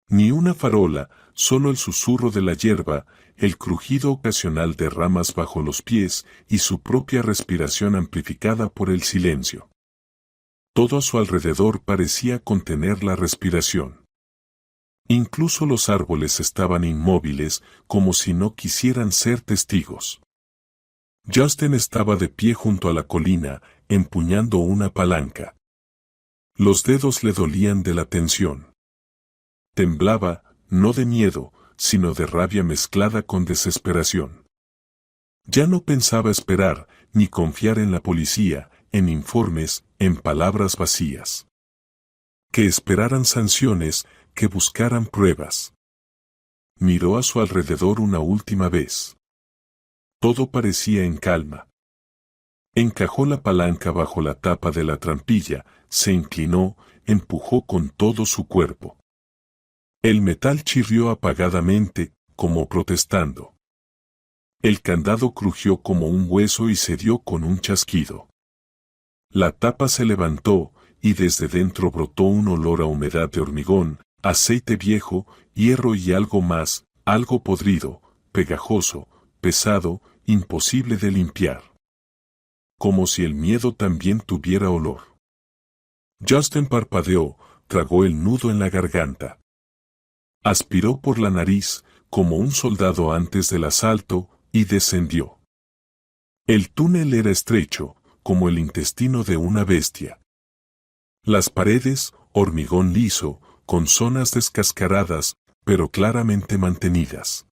Ni una farola, solo el susurro de la hierba, el crujido ocasional de ramas bajo los pies y su propia respiración amplificada por el silencio. Todo a su alrededor parecía contener la respiración. Incluso los árboles estaban inmóviles, como si no quisieran ser testigos. Justin estaba de pie junto a la colina, empuñando una palanca. Los dedos le dolían de la tensión. Temblaba, no de miedo, sino de rabia mezclada con desesperación. Ya no pensaba esperar, ni confiar en la policía, en informes, en palabras vacías. Que esperaran sanciones, que buscaran pruebas. Miró a su alrededor una última vez. Todo parecía en calma. Encajó la palanca bajo la tapa de la trampilla, se inclinó, empujó con todo su cuerpo. El metal chirrió apagadamente, como protestando. El candado crujió como un hueso y cedió con un chasquido. La tapa se levantó, y desde dentro brotó un olor a humedad de hormigón, aceite viejo, hierro y algo más, algo podrido, pegajoso, pesado, imposible de limpiar. Como si el miedo también tuviera olor. Justin parpadeó, tragó el nudo en la garganta. Aspiró por la nariz, como un soldado antes del asalto, y descendió. El túnel era estrecho, como el intestino de una bestia. Las paredes, hormigón liso, con zonas descascaradas, pero claramente mantenidas.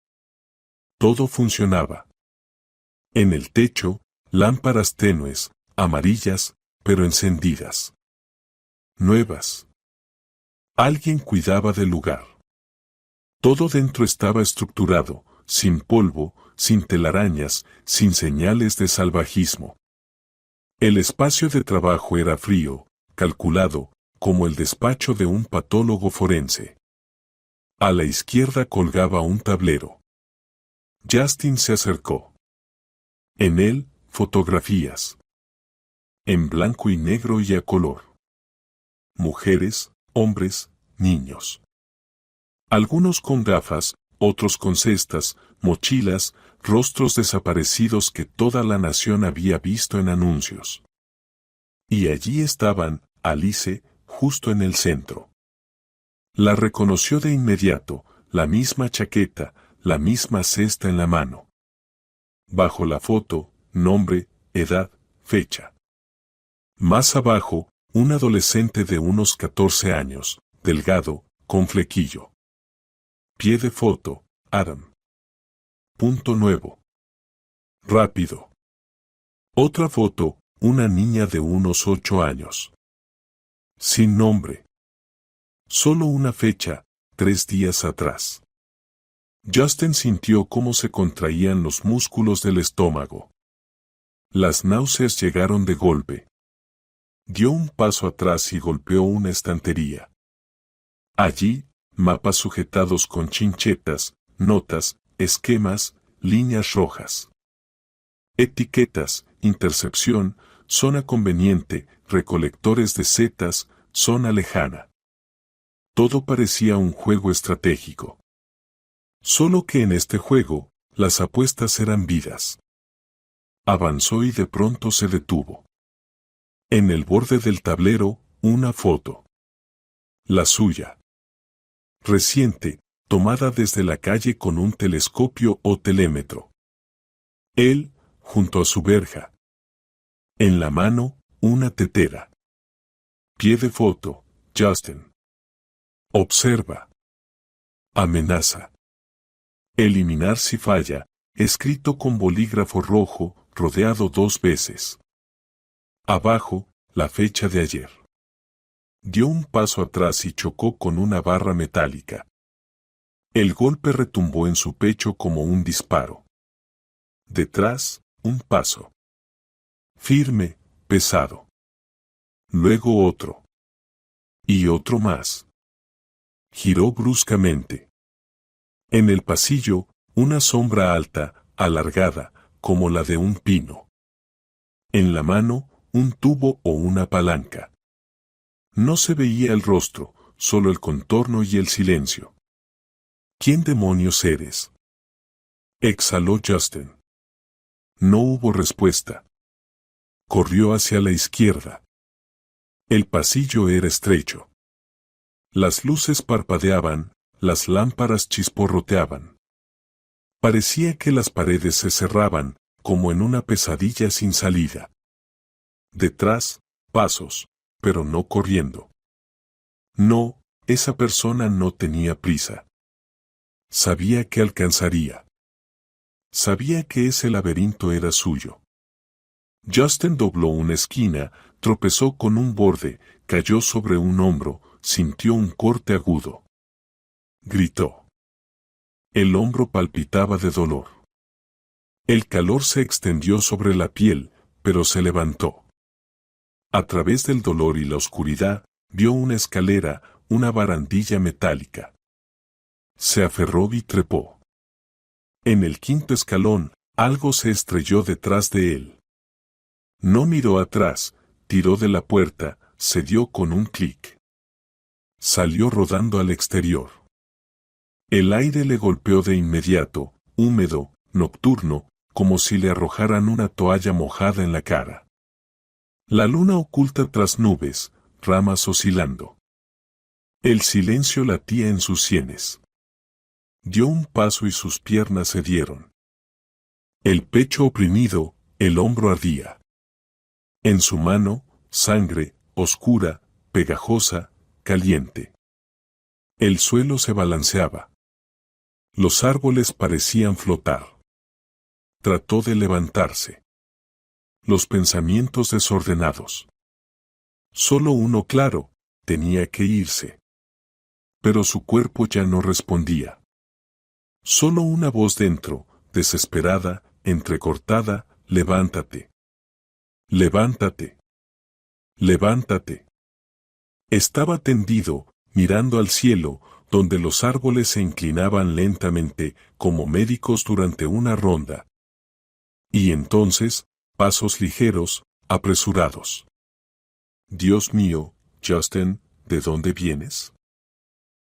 Todo funcionaba. En el techo, lámparas tenues, amarillas, pero encendidas. Nuevas. Alguien cuidaba del lugar. Todo dentro estaba estructurado, sin polvo, sin telarañas, sin señales de salvajismo. El espacio de trabajo era frío, calculado, como el despacho de un patólogo forense. A la izquierda colgaba un tablero. Justin se acercó. En él, fotografías. En blanco y negro y a color. Mujeres, hombres, niños. Algunos con gafas, otros con cestas, mochilas, rostros desaparecidos que toda la nación había visto en anuncios. Y allí estaban, Alice, justo en el centro. La reconoció de inmediato, la misma chaqueta, la misma cesta en la mano. Bajo la foto, nombre, edad, fecha. Más abajo, un adolescente de unos 14 años, delgado, con flequillo. Pie de foto, Adam. Punto nuevo. Rápido. Otra foto, una niña de unos 8 años. Sin nombre. Solo una fecha, 3 días atrás. Justin sintió cómo se contraían los músculos del estómago. Las náuseas llegaron de golpe. Dio un paso atrás y golpeó una estantería. Allí, mapas sujetados con chinchetas, notas, esquemas, líneas rojas. Etiquetas, intercepción, zona conveniente, recolectores de setas, zona lejana. Todo parecía un juego estratégico. Solo que en este juego, las apuestas eran vidas. Avanzó y de pronto se detuvo. En el borde del tablero, una foto. La suya. Reciente, tomada desde la calle con un telescopio o telémetro. Él, junto a su verja. En la mano, una tetera. Pie de foto, Justin. Observa. Amenaza. Eliminar si falla, escrito con bolígrafo rojo, rodeado 2 veces. Abajo, la fecha de ayer. Dio un paso atrás y chocó con una barra metálica. El golpe retumbó en su pecho como un disparo. Detrás, un paso. Firme, pesado. Luego otro. Y otro más. Giró bruscamente. En el pasillo, una sombra alta, alargada, como la de un pino. En la mano, un tubo o una palanca. No se veía el rostro, solo el contorno y el silencio. ¿Quién demonios eres? Exhaló Justin. No hubo respuesta. Corrió hacia la izquierda. El pasillo era estrecho. Las luces parpadeaban, las lámparas chisporroteaban. Parecía que las paredes se cerraban, como en una pesadilla sin salida. Detrás, pasos, pero no corriendo. No, esa persona no tenía prisa. Sabía que alcanzaría. Sabía que ese laberinto era suyo. Justin dobló una esquina, tropezó con un borde, cayó sobre un hombro, sintió un corte agudo. Gritó. El hombro palpitaba de dolor. El calor se extendió sobre la piel, pero se levantó. A través del dolor y la oscuridad, vio una escalera, una barandilla metálica. Se aferró y trepó. En el 5.º escalón, algo se estrelló detrás de él. No miró atrás, tiró de la puerta, se dio con un clic. Salió rodando al exterior. El aire le golpeó de inmediato, húmedo, nocturno, como si le arrojaran una toalla mojada en la cara. La luna oculta tras nubes, ramas oscilando. El silencio latía en sus sienes. Dio un paso y sus piernas cedieron. El pecho oprimido, el hombro ardía. En su mano, sangre, oscura, pegajosa, caliente. El suelo se balanceaba. Los árboles parecían flotar. Trató de levantarse. Los pensamientos desordenados. Solo uno claro, tenía que irse. Pero su cuerpo ya no respondía. Solo una voz dentro, desesperada, entrecortada, levántate. Levántate. Levántate. Estaba tendido, mirando al cielo, donde los árboles se inclinaban lentamente, como médicos durante una ronda. Y entonces, pasos ligeros, apresurados. Dios mío, Justin, ¿de dónde vienes?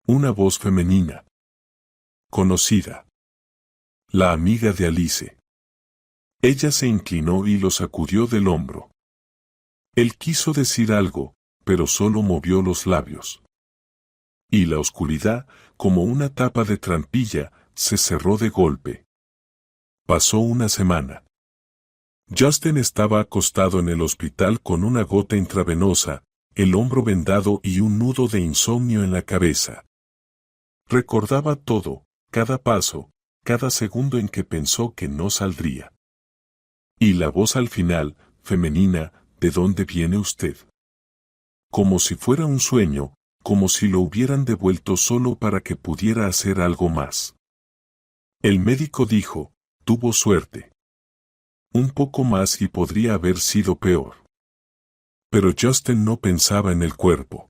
Una voz femenina. Conocida. La amiga de Alice. Ella se inclinó y lo sacudió del hombro. Él quiso decir algo, pero solo movió los labios. Y la oscuridad, como una tapa de trampilla, se cerró de golpe. Pasó una semana. Justin estaba acostado en el hospital con una gota intravenosa, el hombro vendado y un nudo de insomnio en la cabeza. Recordaba todo, cada paso, cada segundo en que pensó que no saldría. Y la voz al final, femenina, ¿de dónde viene usted? Como si fuera un sueño, como si lo hubieran devuelto solo para que pudiera hacer algo más. El médico dijo, tuvo suerte. Un poco más y podría haber sido peor. Pero Justin no pensaba en el cuerpo.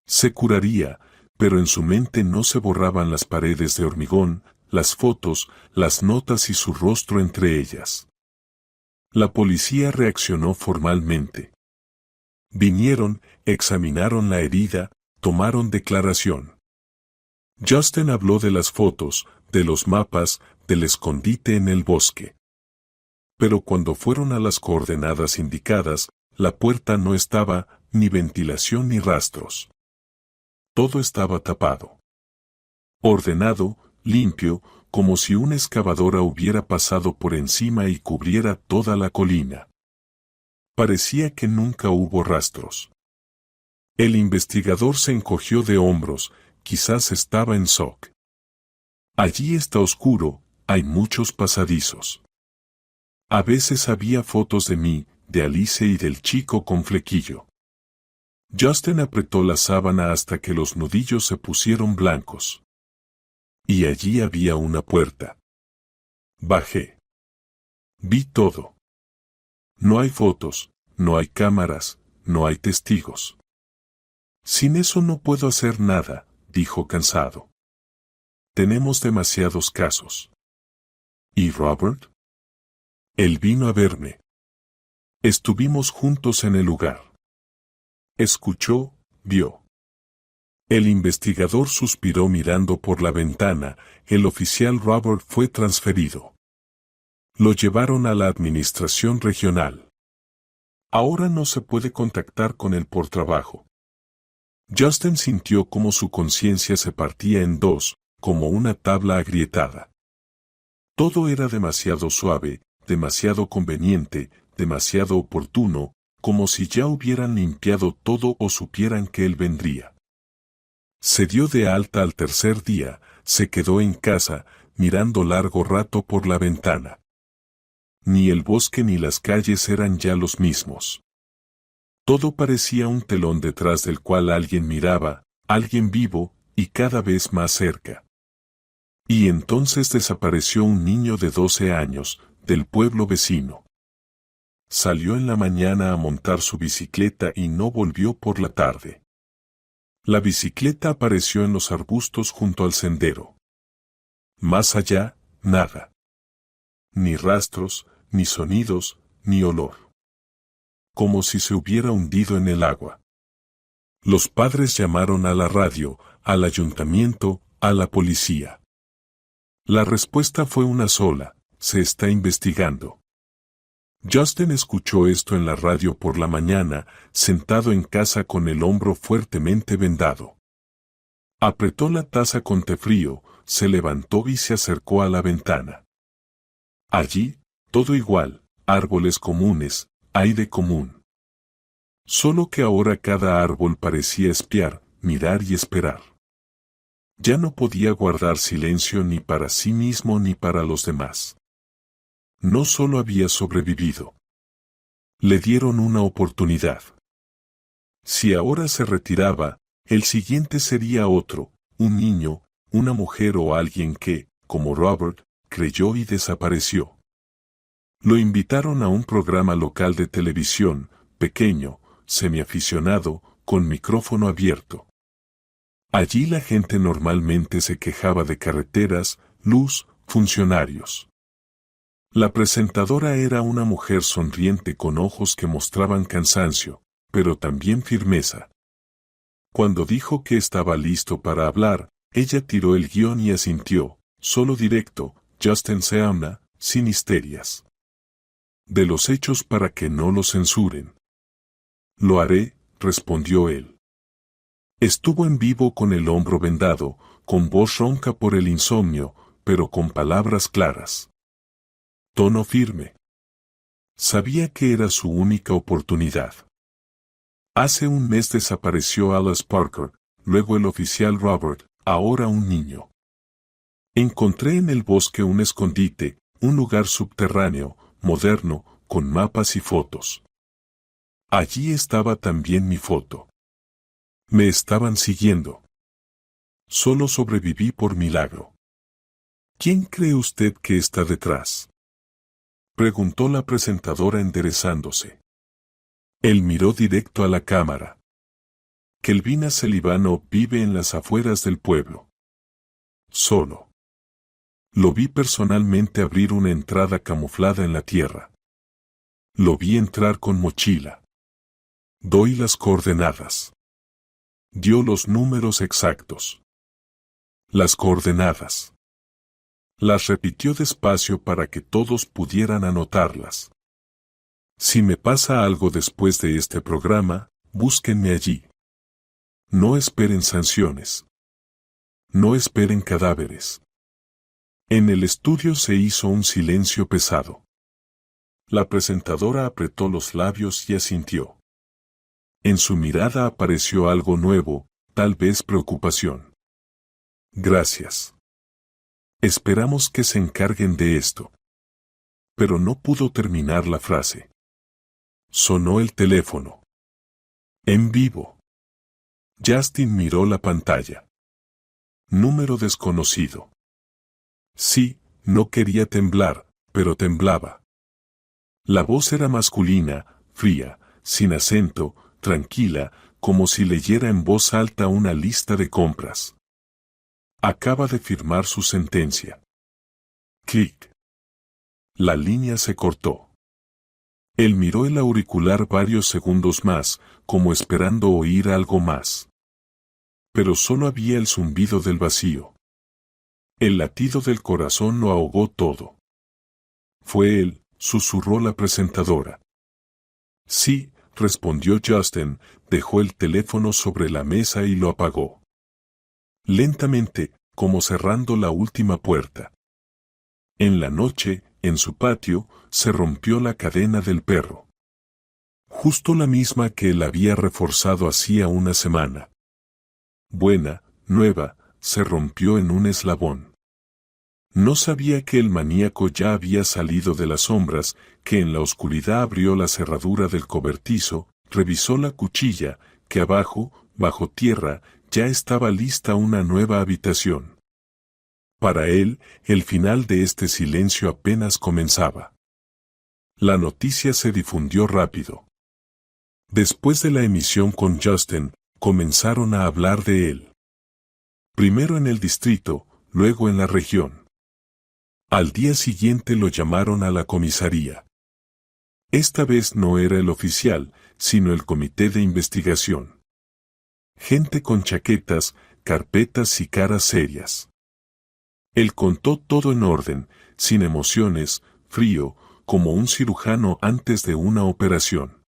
Se curaría, pero en su mente no se borraban las paredes de hormigón, las fotos, las notas y su rostro entre ellas. La policía reaccionó formalmente. Vinieron, examinaron la herida, tomaron declaración. Justin habló de las fotos, de los mapas, del escondite en el bosque. Pero cuando fueron a las coordenadas indicadas, la puerta no estaba, ni ventilación ni rastros. Todo estaba tapado. Ordenado, limpio, como si una excavadora hubiera pasado por encima y cubriera toda la colina. Parecía que nunca hubo rastros. El investigador se encogió de hombros, quizás estaba en shock. Allí está oscuro, hay muchos pasadizos. A veces había fotos de mí, de Alice y del chico con flequillo. Justin apretó la sábana hasta que los nudillos se pusieron blancos. Y allí había una puerta. Bajé. Vi todo. No hay fotos, no hay cámaras, no hay testigos. Sin eso no puedo hacer nada, dijo cansado. Tenemos demasiados casos. ¿Y Robert? Él vino a verme. Estuvimos juntos en el lugar. Escuchó, vio. El investigador suspiró mirando por la ventana. El oficial Robert fue transferido. Lo llevaron a la administración regional. Ahora no se puede contactar con él por trabajo. Justin sintió como su conciencia se partía en dos, como una tabla agrietada. Todo era demasiado suave, demasiado conveniente, demasiado oportuno, como si ya hubieran limpiado todo o supieran que él vendría. Se dio de alta al tercer día, se quedó en casa, mirando largo rato por la ventana. Ni el bosque ni las calles eran ya los mismos. Todo parecía un telón detrás del cual alguien miraba, alguien vivo, y cada vez más cerca. Y entonces desapareció un niño de 12 años, del pueblo vecino. Salió en la mañana a montar su bicicleta y no volvió por la tarde. La bicicleta apareció en los arbustos junto al sendero. Más allá, nada. Ni rastros, ni sonidos, ni olor. Como si se hubiera hundido en el agua. Los padres llamaron a la radio, al ayuntamiento, a la policía. La respuesta fue una sola: se está investigando. Justin escuchó esto en la radio por la mañana, sentado en casa con el hombro fuertemente vendado. Apretó la taza con té frío, se levantó y se acercó a la ventana. Allí, todo igual, árboles comunes, aire común. Solo que ahora cada árbol parecía espiar, mirar y esperar. Ya no podía guardar silencio ni para sí mismo ni para los demás. No solo había sobrevivido. Le dieron una oportunidad. Si ahora se retiraba, el siguiente sería otro, un niño, una mujer o alguien que, como Robert, creyó y desapareció. Lo invitaron a un programa local de televisión, pequeño, semiaficionado, con micrófono abierto. Allí la gente normalmente se quejaba de carreteras, luz, funcionarios. La presentadora era una mujer sonriente con ojos que mostraban cansancio, pero también firmeza. Cuando dijo que estaba listo para hablar, ella tiró el guión y asintió, solo directo, Justin se habla, sin histerias. De los hechos para que no lo censuren. Lo haré, respondió él. Estuvo en vivo con el hombro vendado, con voz ronca por el insomnio, pero con palabras claras. Tono firme. Sabía que era su única oportunidad. Hace un mes desapareció Alice Parker, luego el oficial Robert, ahora un niño. Encontré en el bosque un escondite, un lugar subterráneo, moderno, con mapas y fotos. Allí estaba también mi foto. Me estaban siguiendo. Solo sobreviví por milagro. ¿Quién cree usted que está detrás?, preguntó la presentadora enderezándose. Él miró directo a la cámara. Kelvina Celibano vive en las afueras del pueblo. Solo. Lo vi personalmente abrir una entrada camuflada en la tierra. Lo vi entrar con mochila. Doy las coordenadas. Dio los números exactos. Las coordenadas. Las repitió despacio para que todos pudieran anotarlas. Si me pasa algo después de este programa, búsquenme allí. No esperen sanciones. No esperen cadáveres. En el estudio se hizo un silencio pesado. La presentadora apretó los labios y asintió. En su mirada apareció algo nuevo, tal vez preocupación. Gracias. Esperamos que se encarguen de esto. Pero no pudo terminar la frase. Sonó el teléfono. En vivo. Justin miró la pantalla. Número desconocido. Sí, no quería temblar, pero temblaba. La voz era masculina, fría, sin acento, tranquila, como si leyera en voz alta una lista de compras. Acaba de firmar su sentencia. Clic. La línea se cortó. Él miró el auricular varios segundos más, como esperando oír algo más. Pero solo había el zumbido del vacío. El latido del corazón lo ahogó todo. Fue él, susurró la presentadora. Sí, respondió Justin, dejó el teléfono sobre la mesa y lo apagó. Lentamente, como cerrando la última puerta. En la noche, en su patio, se rompió la cadena del perro. Justo la misma que él había reforzado hacía una semana. Buena, nueva, se rompió en un eslabón. No sabía que el maníaco ya había salido de las sombras, que en la oscuridad abrió la cerradura del cobertizo, revisó la cuchilla, que abajo, bajo tierra, ya estaba lista una nueva habitación. Para él, el final de este silencio apenas comenzaba. La noticia se difundió rápido. Después de la emisión con Justin, comenzaron a hablar de él. Primero en el distrito, luego en la región. Al día siguiente lo llamaron a la comisaría. Esta vez no era el oficial, sino el comité de investigación. Gente con chaquetas, carpetas y caras serias. Él contó todo en orden, sin emociones, frío, como un cirujano antes de una operación.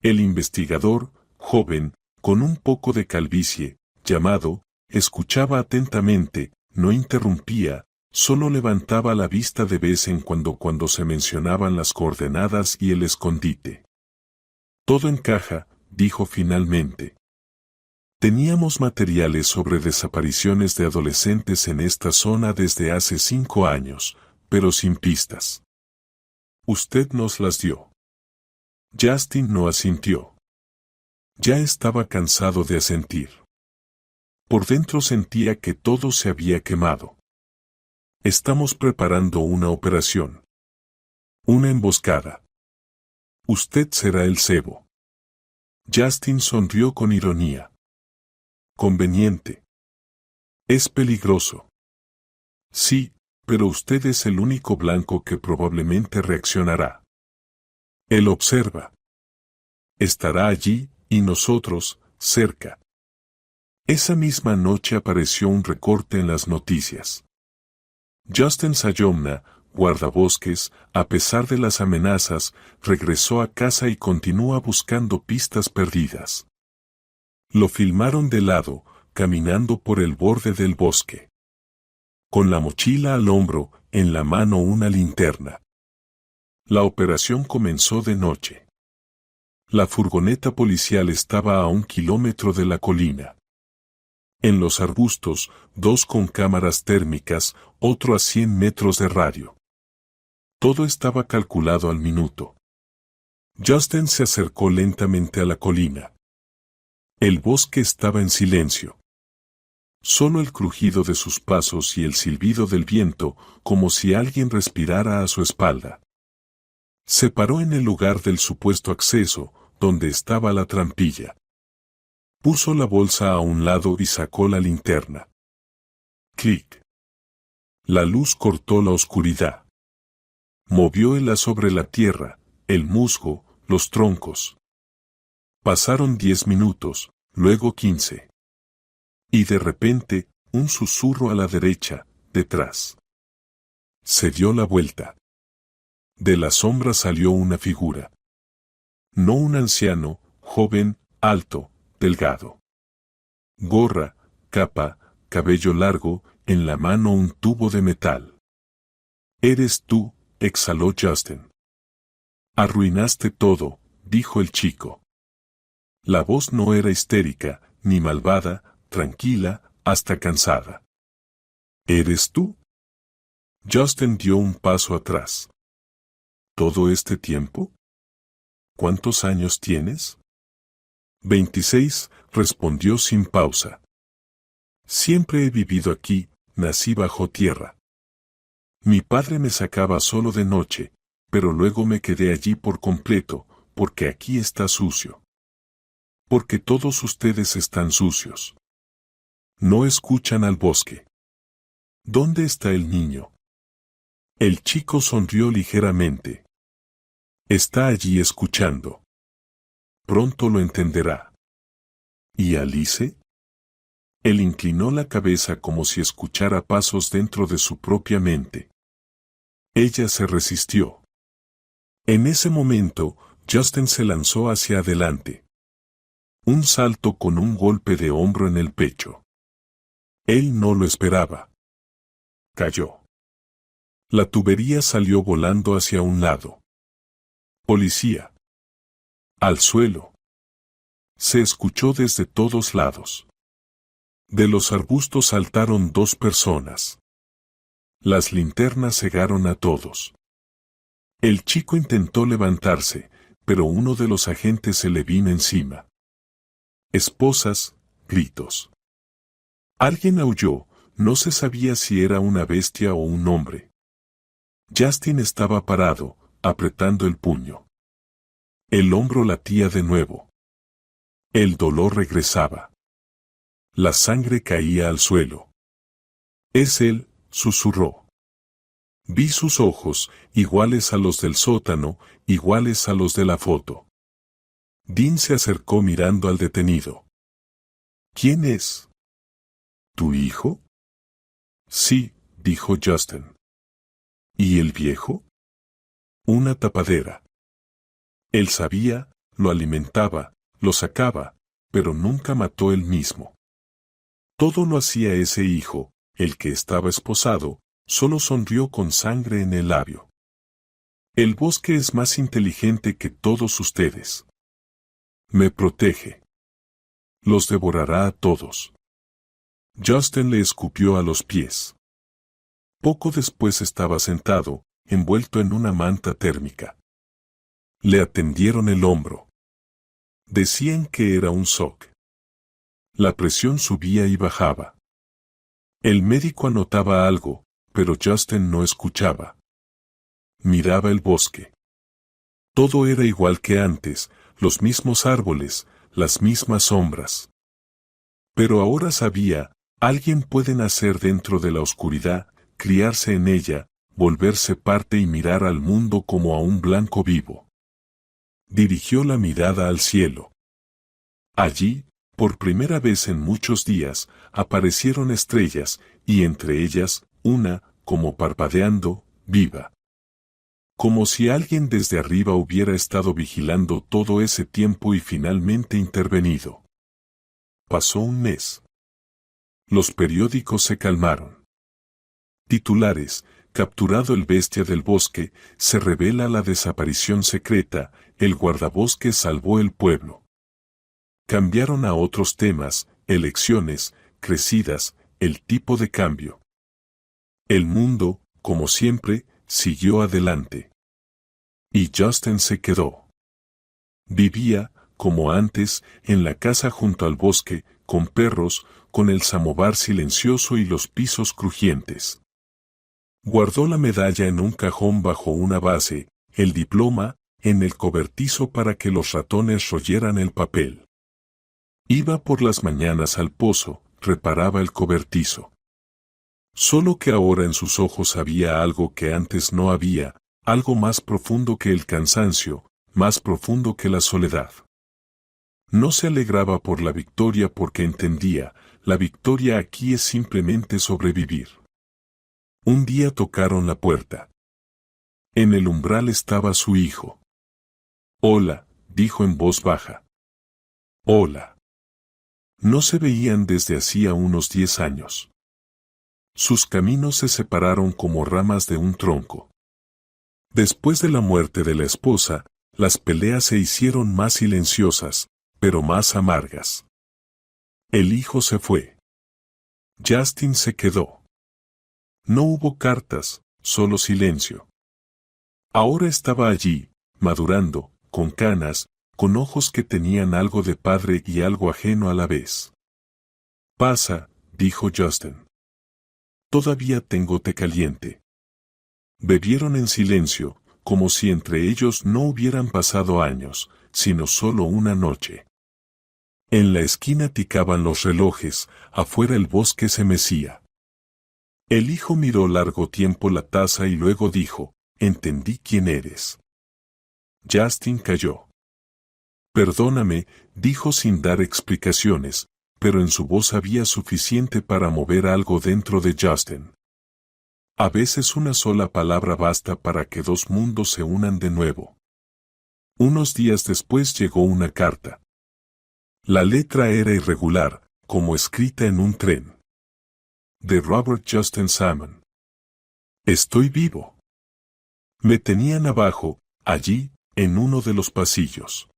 El investigador, joven, con un poco de calvicie, llamado, escuchaba atentamente, no interrumpía, solo levantaba la vista de vez en cuando se mencionaban las coordenadas y el escondite. Todo encaja, dijo finalmente. Teníamos materiales sobre desapariciones de adolescentes en esta zona desde hace 5 años, pero sin pistas. Usted nos las dio. Justin no asintió. Ya estaba cansado de asentir. Por dentro sentía que todo se había quemado. Estamos preparando una operación. Una emboscada. Usted será el cebo. Justin sonrió con ironía. Conveniente. Es peligroso. Sí, pero usted es el único blanco que probablemente reaccionará. Él observa. Estará allí, y nosotros, cerca. Esa misma noche apareció un recorte en las noticias. Justin Sayomna, guardabosques, a pesar de las amenazas, regresó a casa y continúa buscando pistas perdidas. Lo filmaron de lado, caminando por el borde del bosque. Con la mochila al hombro, en la mano una linterna. La operación comenzó de noche. La furgoneta policial estaba a 1 kilómetro de la colina. En los arbustos, 2 con cámaras térmicas, otro a 100 metros de radio. Todo estaba calculado al minuto. Justin se acercó lentamente a la colina. El bosque estaba en silencio. Solo el crujido de sus pasos y el silbido del viento, como si alguien respirara a su espalda. Se paró en el lugar del supuesto acceso, donde estaba la trampilla. Puso la bolsa a un lado y sacó la linterna. Clic. La luz cortó la oscuridad. Movióla sobre la tierra, el musgo, los troncos. Pasaron 10 minutos, luego 15. Y de repente, un susurro a la derecha, detrás. Se dio la vuelta. De la sombra salió una figura. No un anciano, joven, alto, delgado. Gorra, capa, cabello largo, en la mano un tubo de metal. «Eres tú», exhaló Justin. «Arruinaste todo», dijo el chico. La voz no era histérica, ni malvada, tranquila, hasta cansada. «¿Eres tú?» Justin dio un paso atrás. ¿Todo este tiempo? ¿Cuántos años tienes? 26, respondió sin pausa. Siempre he vivido aquí, nací bajo tierra. Mi padre me sacaba solo de noche, pero luego me quedé allí por completo, porque aquí está sucio. Porque todos ustedes están sucios. No escuchan al bosque. ¿Dónde está el niño? El chico sonrió ligeramente. Está allí escuchando. Pronto lo entenderá. ¿Y Alice? Él inclinó la cabeza como si escuchara pasos dentro de su propia mente. Ella se resistió. En ese momento, Justin se lanzó hacia adelante. Un salto con un golpe de hombro en el pecho. Él no lo esperaba. Cayó. La tubería salió volando hacia un lado. Policía. Al suelo. Se escuchó desde todos lados. De los arbustos saltaron dos personas. Las linternas cegaron a todos. El chico intentó levantarse, pero uno de los agentes se le vino encima. Esposas, gritos. Alguien aulló, no se sabía si era una bestia o un hombre. Justin estaba parado, apretando el puño. El hombro latía de nuevo. El dolor regresaba. La sangre caía al suelo. «Es él», susurró. Vi sus ojos, iguales a los del sótano, iguales a los de la foto. Dean se acercó mirando al detenido. «¿Quién es?» «¿Tu hijo?» «Sí», dijo Justin. «¿Y el viejo?» «Una tapadera». Él sabía, lo alimentaba, lo sacaba, pero nunca mató él mismo. Todo lo hacía ese hijo, el que estaba esposado, solo sonrió con sangre en el labio. El bosque es más inteligente que todos ustedes. Me protege. Los devorará a todos. Justin le escupió a los pies. Poco después estaba sentado, envuelto en una manta térmica. Le atendieron el hombro. Decían que era un shock. La presión subía y bajaba. El médico anotaba algo, pero Justin no escuchaba. Miraba el bosque. Todo era igual que antes, los mismos árboles, las mismas sombras. Pero ahora sabía, alguien puede nacer dentro de la oscuridad, criarse en ella, volverse parte y mirar al mundo como a un blanco vivo. Dirigió la mirada al cielo. Allí, por primera vez en muchos días, aparecieron estrellas, y entre ellas, una, como parpadeando, viva. Como si alguien desde arriba hubiera estado vigilando todo ese tiempo y finalmente intervenido. Pasó un mes. Los periódicos se calmaron. Titulares: capturado el bestia del bosque, se revela la desaparición secreta, el guardabosques salvó el pueblo. Cambiaron a otros temas, elecciones, crecidas, el tipo de cambio. El mundo, como siempre, siguió adelante. Y Justin se quedó. Vivía, como antes, en la casa junto al bosque, con perros, con el samovar silencioso y los pisos crujientes. Guardó la medalla en un cajón bajo una base, el diploma, en el cobertizo para que los ratones royeran el papel. Iba por las mañanas al pozo, reparaba el cobertizo. Solo que ahora en sus ojos había algo que antes no había, algo más profundo que el cansancio, más profundo que la soledad. No se alegraba por la victoria porque entendía, la victoria aquí es simplemente sobrevivir. Un día tocaron la puerta. En el umbral estaba su hijo. Hola, dijo en voz baja. Hola. No se veían desde hacía unos 10 años. Sus caminos se separaron como ramas de un tronco. Después de la muerte de la esposa, las peleas se hicieron más silenciosas, pero más amargas. El hijo se fue. Justin se quedó. No hubo cartas, solo silencio. Ahora estaba allí, madurando, con canas, con ojos que tenían algo de padre y algo ajeno a la vez. Pasa, dijo Justin. Todavía tengo té caliente. Bebieron en silencio, como si entre ellos no hubieran pasado años, sino solo una noche. En la esquina ticaban los relojes, afuera el bosque se mecía. El hijo miró largo tiempo la taza y luego dijo, entendí quién eres. Justin calló. Perdóname, dijo sin dar explicaciones, pero en su voz había suficiente para mover algo dentro de Justin. A veces una sola palabra basta para que dos mundos se unan de nuevo. Unos días después llegó una carta. La letra era irregular, como escrita en un tren. De Robert Justin Salmon. Estoy vivo. Me tenían abajo, allí, en uno de los pasillos.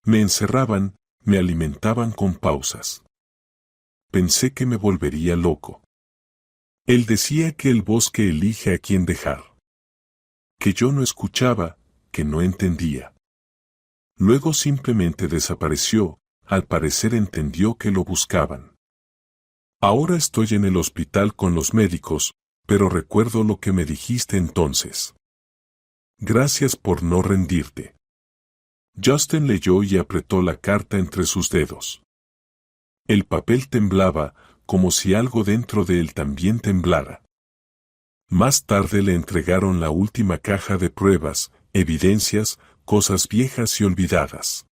Me encerraban, me alimentaban con pausas. Pensé que me volvería loco. Él decía que el bosque elige a quién dejar. Que yo no escuchaba, que no entendía. Luego simplemente desapareció, al parecer entendió que lo buscaban. Ahora estoy en el hospital con los médicos, pero recuerdo lo que me dijiste entonces. Gracias por no rendirte. Justin leyó y apretó la carta entre sus dedos. El papel temblaba, como si algo dentro de él también temblara. Más tarde le entregaron la última caja de pruebas, evidencias, cosas viejas y olvidadas.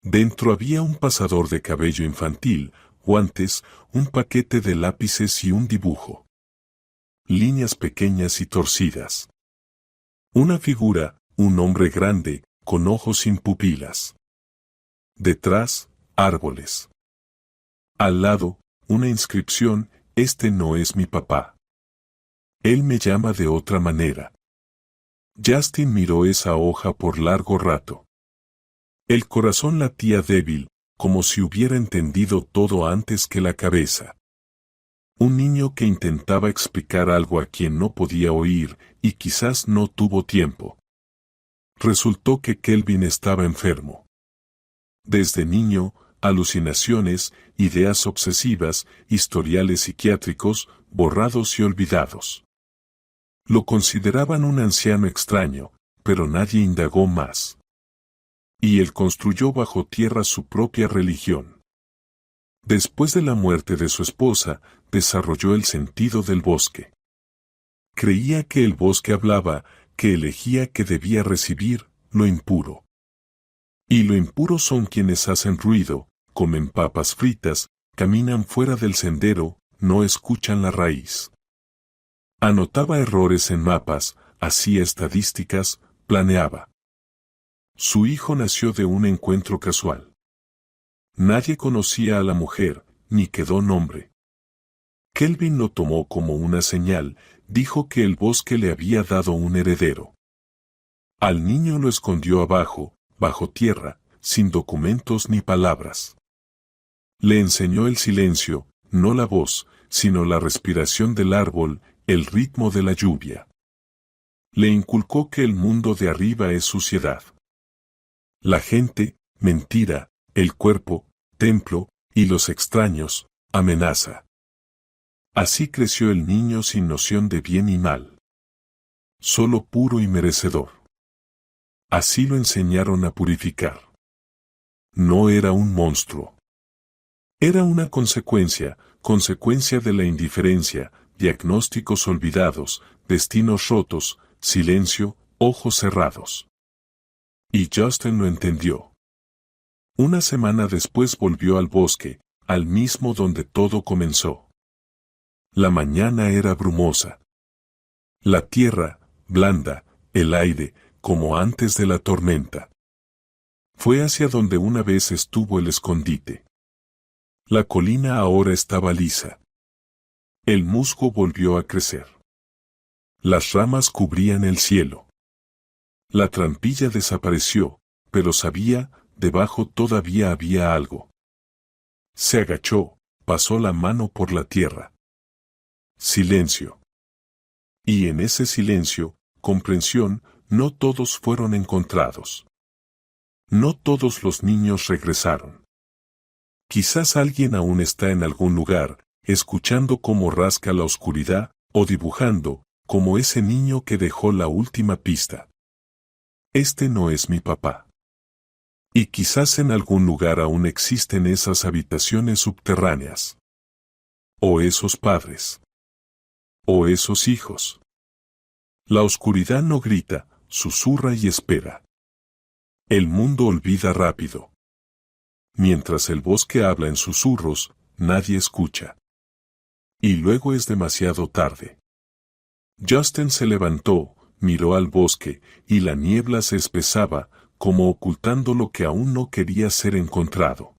Dentro había un pasador de cabello infantil, guantes, un paquete de lápices y un dibujo. Líneas pequeñas y torcidas. Una figura, un hombre grande, con ojos sin pupilas. Detrás, árboles. Al lado, una inscripción, este no es mi papá. Él me llama de otra manera. Justin miró esa hoja por largo rato. El corazón latía débil, como si hubiera entendido todo antes que la cabeza. Un niño que intentaba explicar algo a quien no podía oír, y quizás no tuvo tiempo. Resultó que Kelvin estaba enfermo. Desde niño, alucinaciones, ideas obsesivas, historiales psiquiátricos, borrados y olvidados. Lo consideraban un anciano extraño, pero nadie indagó más. Y él construyó bajo tierra su propia religión. Después de la muerte de su esposa, desarrolló el sentido del bosque. Creía que el bosque hablaba, que elegía que debía recibir lo impuro. Y lo impuro son quienes hacen ruido, comen papas fritas, caminan fuera del sendero, no escuchan la raíz. Anotaba errores en mapas, hacía estadísticas, planeaba. Su hijo nació de un encuentro casual. Nadie conocía a la mujer, ni quedó nombre. Kelvin lo tomó como una señal, dijo que el bosque le había dado un heredero. Al niño lo escondió abajo, bajo tierra, sin documentos ni palabras. Le enseñó el silencio, no la voz, sino la respiración del árbol, el ritmo de la lluvia. Le inculcó que el mundo de arriba es suciedad. La gente, mentira, el cuerpo, templo, y los extraños, amenaza. Así creció el niño sin noción de bien y mal. Solo puro y merecedor. Así lo enseñaron a purificar. No era un monstruo. Era una consecuencia de la indiferencia, diagnósticos olvidados, destinos rotos, silencio, ojos cerrados. Y Justin lo entendió. Una semana después volvió al bosque, al mismo donde todo comenzó. La mañana era brumosa. La tierra, blanda, el aire, como antes de la tormenta. Fue hacia donde una vez estuvo el escondite. La colina ahora estaba lisa. El musgo volvió a crecer. Las ramas cubrían el cielo. La trampilla desapareció, pero sabía, debajo todavía había algo. Se agachó, pasó la mano por la tierra. Silencio. Y en ese silencio, comprensión, no todos fueron encontrados. No todos los niños regresaron. Quizás alguien aún está en algún lugar, escuchando cómo rasca la oscuridad, o dibujando, como ese niño que dejó la última pista. Este no es mi papá. Y quizás en algún lugar aún existen esas habitaciones subterráneas. O esos padres. O esos hijos. La oscuridad no grita, susurra y espera. El mundo olvida rápido. Mientras el bosque habla en susurros, nadie escucha. Y luego es demasiado tarde. Justin se levantó, miró al bosque, y la niebla se espesaba, como ocultando lo que aún no quería ser encontrado.